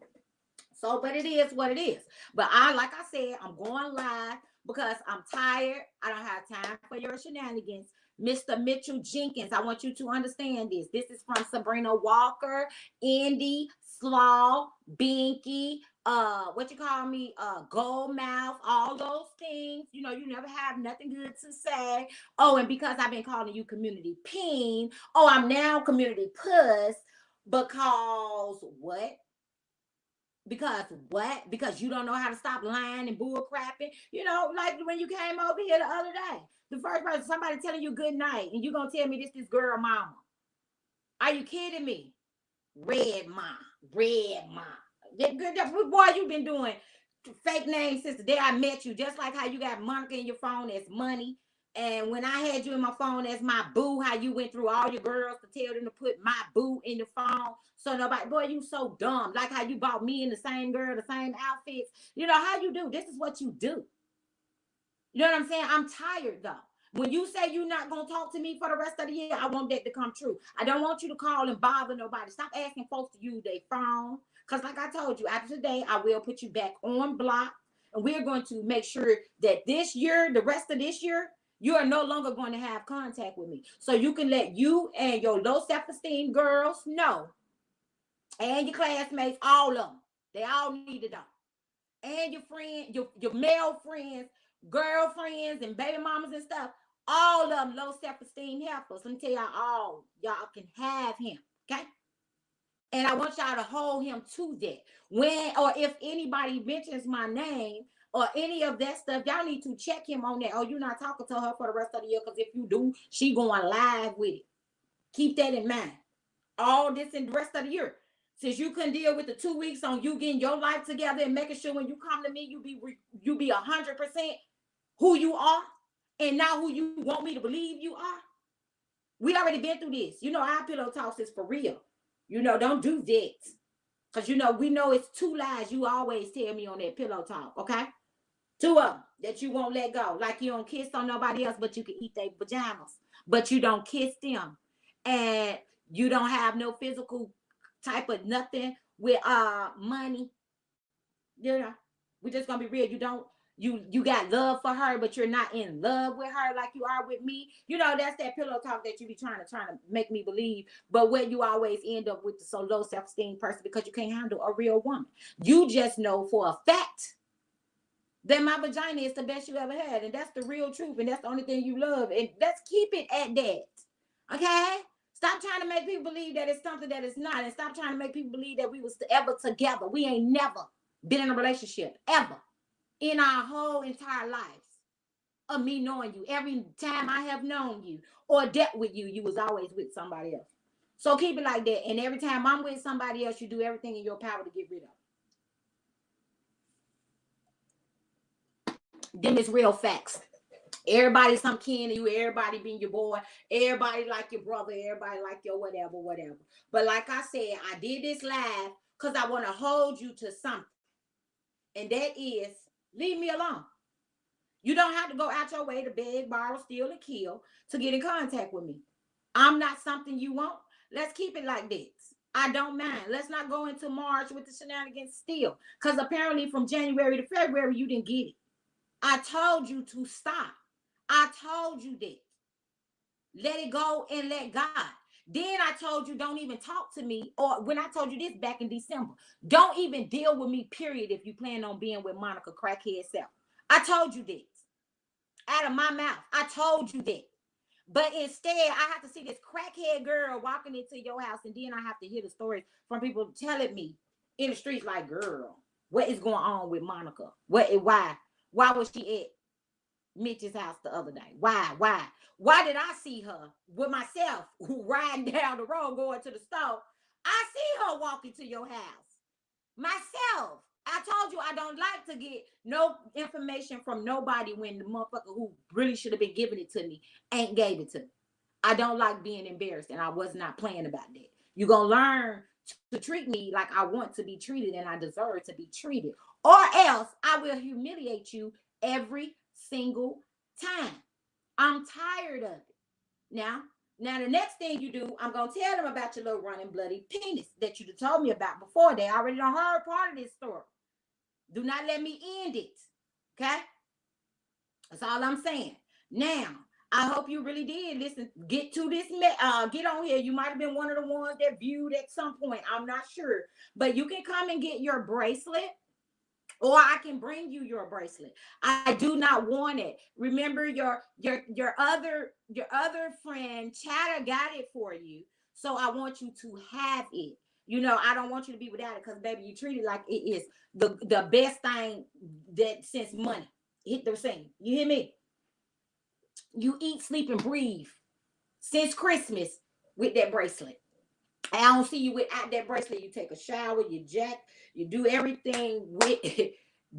So, but it is what it is. But like I said, I'm going live because I'm tired. I don't have time for your shenanigans. Mr. Mitchell Jenkins, I want you to understand this. This is from Sabrina Walker, Indy, Slaw, Binky, what you call me, gold mouth, all those things. You know, you never have nothing good to say. Oh, and because I've been calling you community peen, I'm now community puss because what? Because what? Because you don't know how to stop lying and bull crapping. You know, like when you came over here the other day, the first person, somebody telling you good night, and you gonna tell me this girl mama. Are you kidding me? Red mom. Boy, you been doing fake names since the day I met you. Just like how you got Monica in your phone as money. And when I had you in my phone as my boo, how you went through all your girls to tell them to put my boo in the phone. So nobody, boy, you so dumb. Like how you bought me in the same girl, the same outfits. You know how you do. This is what you do. You know what I'm saying? I'm tired though. When you say you're not going to talk to me for the rest of the year, I want that to come true. I don't want you to call and bother nobody. Stop asking folks to use their phone. Because like I told you, after today, I will put you back on block. And we're going to make sure that this year, the rest of this year, you are no longer going to have contact with me. So you can let you and your low self-esteem girls know. And your classmates, all of them. They all need to know. And your friend, your male friends, girlfriends, and baby mamas and stuff, all of them low self-esteem helpers. Let me tell y'all can have him, okay? And I want y'all to hold him to that. When or if anybody mentions my name or any of that stuff, y'all need to check him on that. Oh, you're not talking to her for the rest of the year, because if you do, she going live with it. Keep that in mind. All this in the rest of the year. Since you couldn't deal with the 2 weeks on you getting your life together and making sure when you come to me, you be 100% who you are and not who you want me to believe you are. We already been through this. You know, our pillow talks is for real. You know, don't do that. Because, you know, we know it's 2 lies you always tell me on that pillow talk, okay? 2 of them that you won't let go. Like you don't kiss on nobody else, but you can eat their pajamas. But you don't kiss them. And you don't have no physical type of nothing with money. You know, we're just gonna be real. You got love for her, but you're not in love with her like you are with me. You know, that's that pillow talk that you be trying to make me believe. But where you always end up with the so low self-esteem person because you can't handle a real woman. You just know for a fact that my vagina is the best you ever had, and that's the real truth, and that's the only thing you love, and let's keep it at that. Okay? Stop trying to make people believe that it's something that it's not, and stop trying to make people believe that we was ever together. We ain't never been in a relationship ever in our whole entire lives of me knowing you. Every time I have known you or dealt with you, you was always with somebody else. So keep it like that. And every time I'm with somebody else, you do everything in your power to get rid of them. It's real facts. Everybody some kin to you, everybody being your boy, everybody like your brother, everybody like your whatever. But like I said, I did this live because I want to hold you to something. And that is, leave me alone. You don't have to go out your way to beg, borrow, steal, and kill to get in contact with me. I'm not something you want. Let's keep it like this. I don't mind. Let's not go into March with the shenanigans still. Because apparently from January to February, you didn't get it. I told you to stop. I told you that. Let it go and let God. Then I told you don't even talk to me. Or when I told you this back in December, don't even deal with me, period, if you plan on being with Monica crackhead self. I told you this. Out of my mouth. I told you that. But instead, I have to see this crackhead girl walking into your house, and then I have to hear the stories from people telling me in the streets, like, girl, what is going on with Monica? Why? Why was she at Mitch's house the other day? Why did I see her with myself riding down the road going to the store? I see her walking to your house myself. I told you I don't like to get no information from nobody when the motherfucker who really should have been giving it to me ain't gave it to me. I don't like being embarrassed, and I was not playing about that. You're going to learn to treat me like I want to be treated and I deserve to be treated, or else I will humiliate you every single time. I'm tired of it. Now, the next thing you do, I'm going to tell them about your little running bloody penis that you told me about before. They already done heard part of this story. Do not let me end it. Okay? That's all I'm saying. Now, I hope you really did listen. Get to this. Get on here. You might have been one of the ones that viewed at some point. I'm not sure. But you can come and get your bracelet, or I can bring you your bracelet. I do not want it. Remember, your other friend Chatter got it for you. So I want you to have it. You know, I don't want you to be without it, because baby, you treat it like it is the best thing that since money hit the scene. You hear me? You eat, sleep, and breathe since Christmas with that bracelet. I don't see you without that bracelet. You take a shower, you jack, you do everything with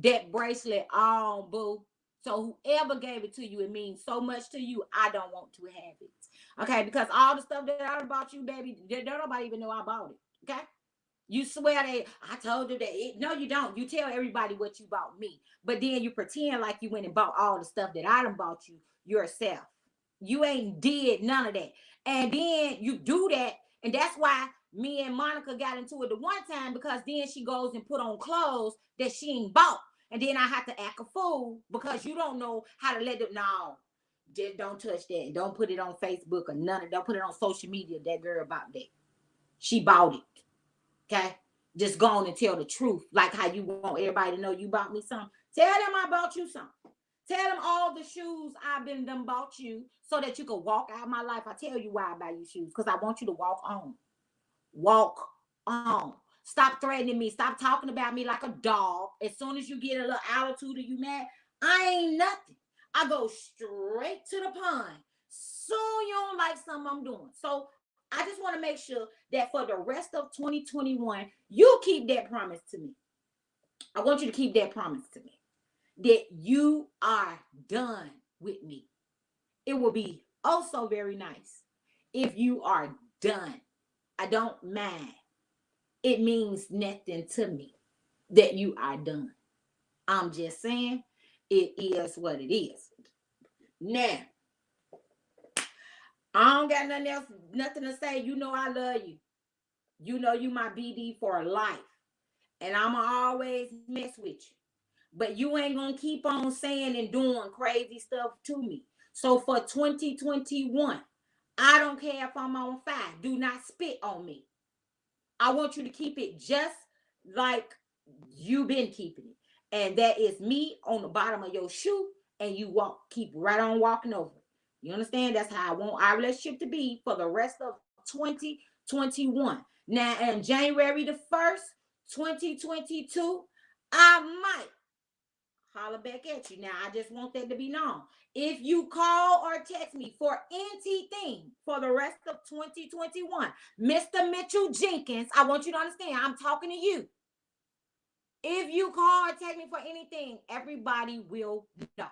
that bracelet on, boo. So whoever gave it to you, it means so much to you. I don't want to have it. Okay, because all the stuff that I bought you, baby, don't nobody even know I bought it. Okay? You swear that I told you that. No, you don't. You tell everybody what you bought me. But then you pretend like you went and bought all the stuff that I done bought you yourself. You ain't did none of that. And then you do that. And that's why me and Monica got into it the one time, because then she goes and put on clothes that she ain't bought. And then I have to act a fool because you don't know how to let it. No, just don't touch that. Don't put it on Facebook or none of. Don't put it on social media. That girl bought that. She bought it. Okay? Just go on and tell the truth. Like how you want everybody to know you bought me something. Tell them I bought you something. Tell them all the shoes I've been done bought you so that you can walk out my life. I tell you why I buy you shoes. Because I want you to walk on. Walk on. Stop threatening me. Stop talking about me like a dog. As soon as you get a little attitude or you mad, I ain't nothing. I go straight to the pond. Soon you don't like something I'm doing. So I just want to make sure that for the rest of 2021, you keep that promise to me. I want you to keep that promise to me. That you are done with me. It will be also very nice if you are done. I don't mind. It means nothing to me that you are done. I'm just saying it is what it is. Now, I don't got nothing else, nothing to say. You know I love you. You know you my BD for life. And I'ma always mess with you. but you ain't gonna keep on saying and doing crazy stuff to me. So for 2021, I don't care if I'm on fire. Do not spit on me. I want you to keep it just like you've been keeping it. And that is me on the bottom of your shoe, and you keep right on walking over it. You understand? That's how I want our relationship to be for the rest of 2021. Now, on January the 1st, 2022, I might holler back at you. Now, I just want that to be known. If you call or text me for anything for the rest of 2021, Mr. Mitchell Jenkins, I want you to understand, I'm talking to you. If you call or text me for anything, everybody will know.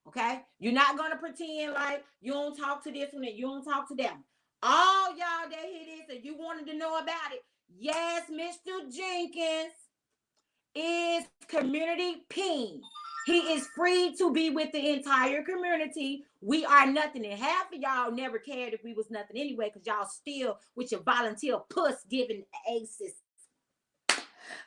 Okay? You're not going to pretend like you don't talk to this one and you don't talk to them. All y'all that hear this and you wanted to know about it, yes, Mr. Jenkins is community ping. He is free to be with the entire community. We are nothing. And half of y'all never cared if we was nothing anyway, because y'all still with your volunteer puss giving aces.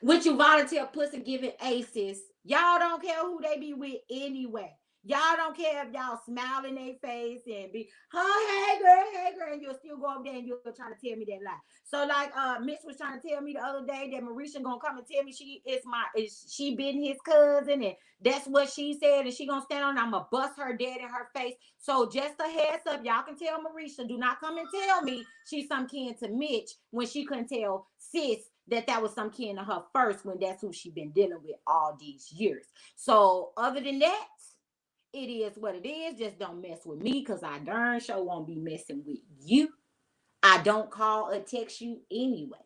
With your volunteer puss and giving aces. Y'all don't care who they be with anyway. Y'all don't care if y'all smile in their face and be, oh, hey girl, and you'll still go up there and you'll try to tell me that lie. So like Mitch was trying to tell me the other day that Marisha gonna come and tell me she been his cousin, and that's what she said, and she gonna stand on, I'm gonna bust her dead in her face. So just a heads up, y'all can tell Marisha, do not come and tell me she's some kin to Mitch when she couldn't tell sis that was some kin to her first, when that's who she been dealing with all these years. So other than that, it is what it is. Just don't mess with me, because I darn sure won't be messing with you. I don't call or text you anyway.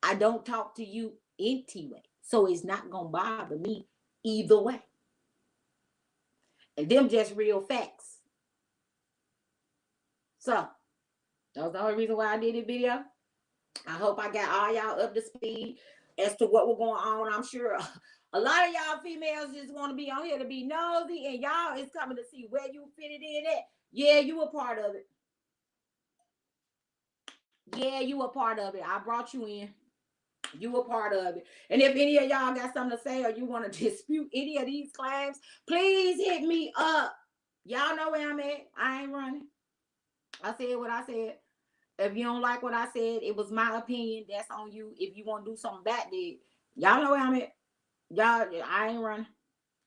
I don't talk to you anyway. So it's not going to bother me either way. And them just real facts. So that's the only reason why I did this video. I hope I got all y'all up to speed as to what was going on. I'm sure a lot of y'all females just want to be on here to be nosy, and y'all is coming to see where you fit it in at. Yeah, you a part of it. Yeah, you a part of it. I brought you in. You a part of it. And if any of y'all got something to say, or you want to dispute any of these claims, please hit me up. Y'all know where I'm at. I ain't running. I said what I said. If you don't like what I said, it was my opinion. That's on you. If you want to do something back there, y'all know where I'm at. Y'all, I ain't running.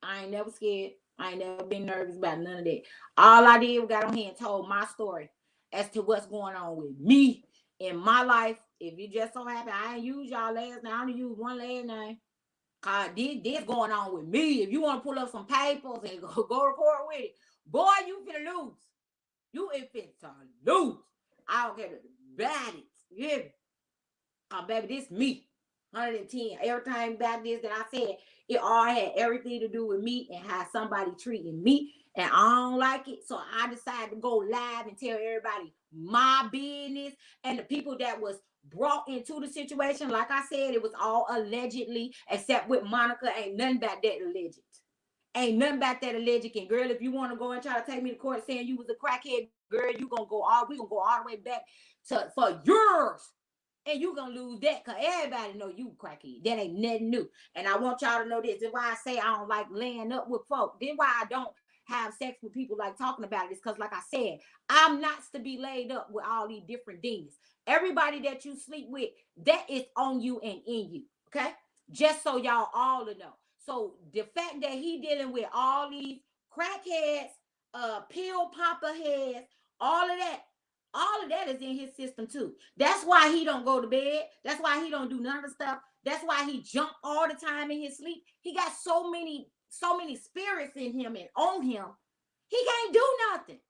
I ain't never scared. I ain't never been nervous about none of that. All I did was got on here and told my story as to what's going on with me in my life. If you just so happy, I ain't use y'all last name. I only use one last name. This going on with me. If you want to pull up some papers and go to court with it, boy, you finna lose. You ain't finna lose. I don't care about it. Yeah. Baby, this me. 110. Everything about this that I said, it all had everything to do with me and how somebody treating me. And I don't like it. So I decided to go live and tell everybody my business, and the people that was brought into the situation. Like I said, it was all allegedly, except with Monica. Ain't nothing about that alleged. Ain't nothing about that alleged. And girl, if you want to go and try to take me to court saying you was a crackhead, girl, we gonna go all the way back for yours. And you gonna lose that, because everybody know you crackhead. That ain't nothing new. And I want y'all to know this. That's why I say I don't like laying up with folk. Then why I don't have sex with people like talking about it, is because, like I said, I'm not to be laid up with all these different demons. Everybody that you sleep with, that is on you and in you. Okay? Just so y'all all to know. So the fact that he dealing with all these crackheads, pill popper heads, all of that is in his system too. That's why he don't go to bed. That's why he don't do none of the stuff. That's why he jump all the time in his sleep. He got so many spirits in him and on him. He can't do nothing.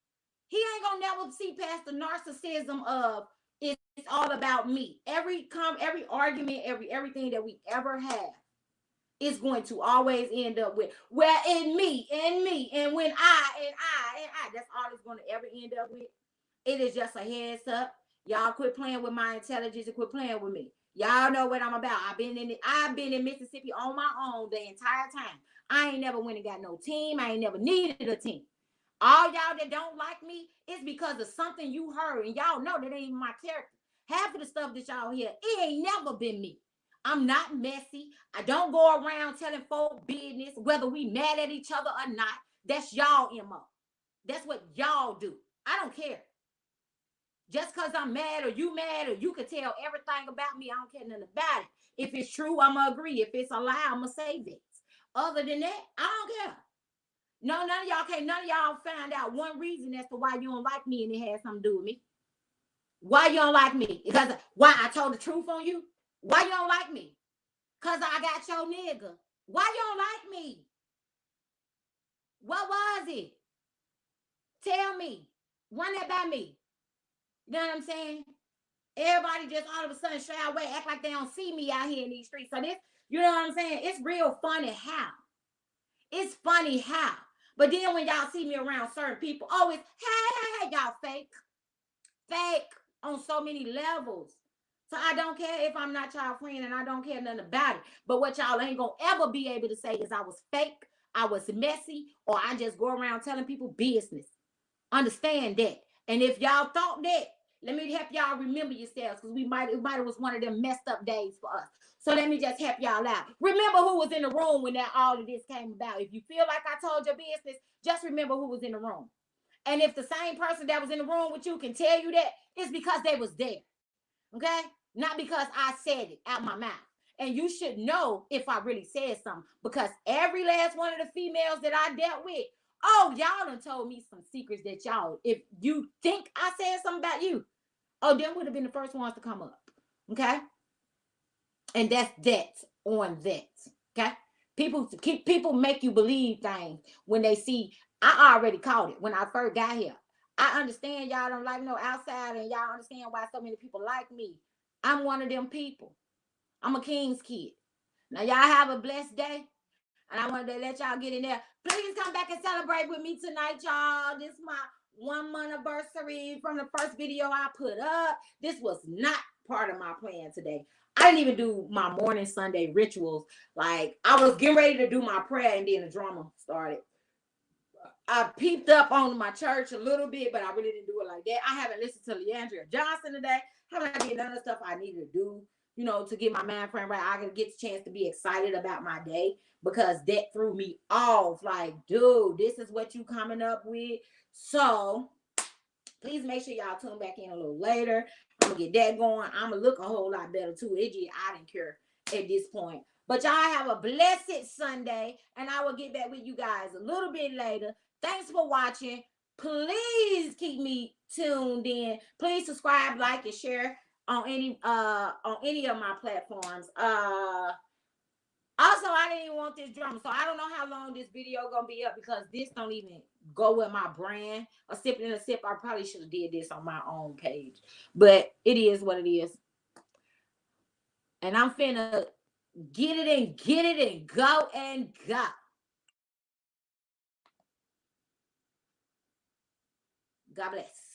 He ain't gonna never see past the narcissism of it's all about me. Every argument, everything that we ever have is going to always end up with, well, in me, and when I. That's all it's going to ever end up with. It is just a heads up. Y'all quit playing with my intelligence and quit playing with me. Y'all know what I'm about. I've been in Mississippi on my own the entire time. I ain't never went and got no team. I ain't never needed a team. All y'all that don't like me is because of something you heard, and y'all know that ain't even my character. Half of the stuff that y'all hear, it ain't never been me. I'm not messy. I don't go around telling folk business, whether we mad at each other or not. That's y'all MO. That's what y'all do. I don't care. Just because I'm mad or you can tell everything about me, I don't care nothing about it. If it's true, I'm going to agree. If it's a lie, I'm going to say this. Other than that, I don't care. No, none of y'all find out one reason as to why you don't like me and it has something to do with me. Why you don't like me? Because why I told the truth on you? Why you don't like me? Because I got your nigga. Why you don't like me? What was it? Tell me. Run that by me. You know what I'm saying? Everybody just all of a sudden shy away, act like they don't see me out here in these streets. So this, you know what I'm saying? It's real funny how. It's funny how. But then when y'all see me around certain people, oh, it's hey, y'all fake. Fake on so many levels. So I don't care if I'm not y'all friend and I don't care nothing about it. But what y'all ain't gonna ever be able to say is I was fake, I was messy, or I just go around telling people business. Understand that. And if y'all thought that, let me help y'all remember yourselves, because it might have was one of them messed up days for us. So let me just help y'all out. Remember who was in the room when all of this came about. If you feel like I told your business, just remember who was in the room. And if the same person that was in the room with you can tell you that, it's because they was there. Okay? Not because I said it out my mouth. And you should know if I really said something, because every last one of the females that I dealt with, oh, y'all done told me some secrets that y'all, if you think I said something about you, oh, them would have been the first ones to come up. Okay? And that's that on that. Okay? People make you believe things when they see. I already caught it when I first got here. I understand y'all don't like no outside, and y'all understand why so many people like me. I'm one of them people. I'm a king's kid. Now y'all have a blessed day, and I wanted to let y'all get in there. Please come back and celebrate with me tonight, y'all. This is my 1 month anniversary from the first video I put up. This was not part of my plan today. I didn't even do my morning Sunday rituals. Like, I was getting ready to do my prayer, and then the drama started. I peeped up on my church a little bit, but I really didn't do it like that. I haven't listened to Leandria Johnson today. Haven't done none of the stuff I needed to do, to get my mind frame right. I can get the chance to be excited about my day, because that threw me off. Like, dude, this is what you coming up with. So please make sure y'all tune back in a little later. I'm gonna get that going. I'm gonna look a whole lot better too. I didn't care at this point. But y'all have a blessed Sunday, and I will get back with you guys a little bit later. Thanks for watching. Please keep me tuned in. Please subscribe, like, and share on any of my platforms. Also, I didn't even want this drama, so I don't know how long this video gonna be up, because this don't even go with my brand. A Sipping in the Sip. I probably should have did this on my own page, but it is what it is. And I'm finna get it and go and go. God bless.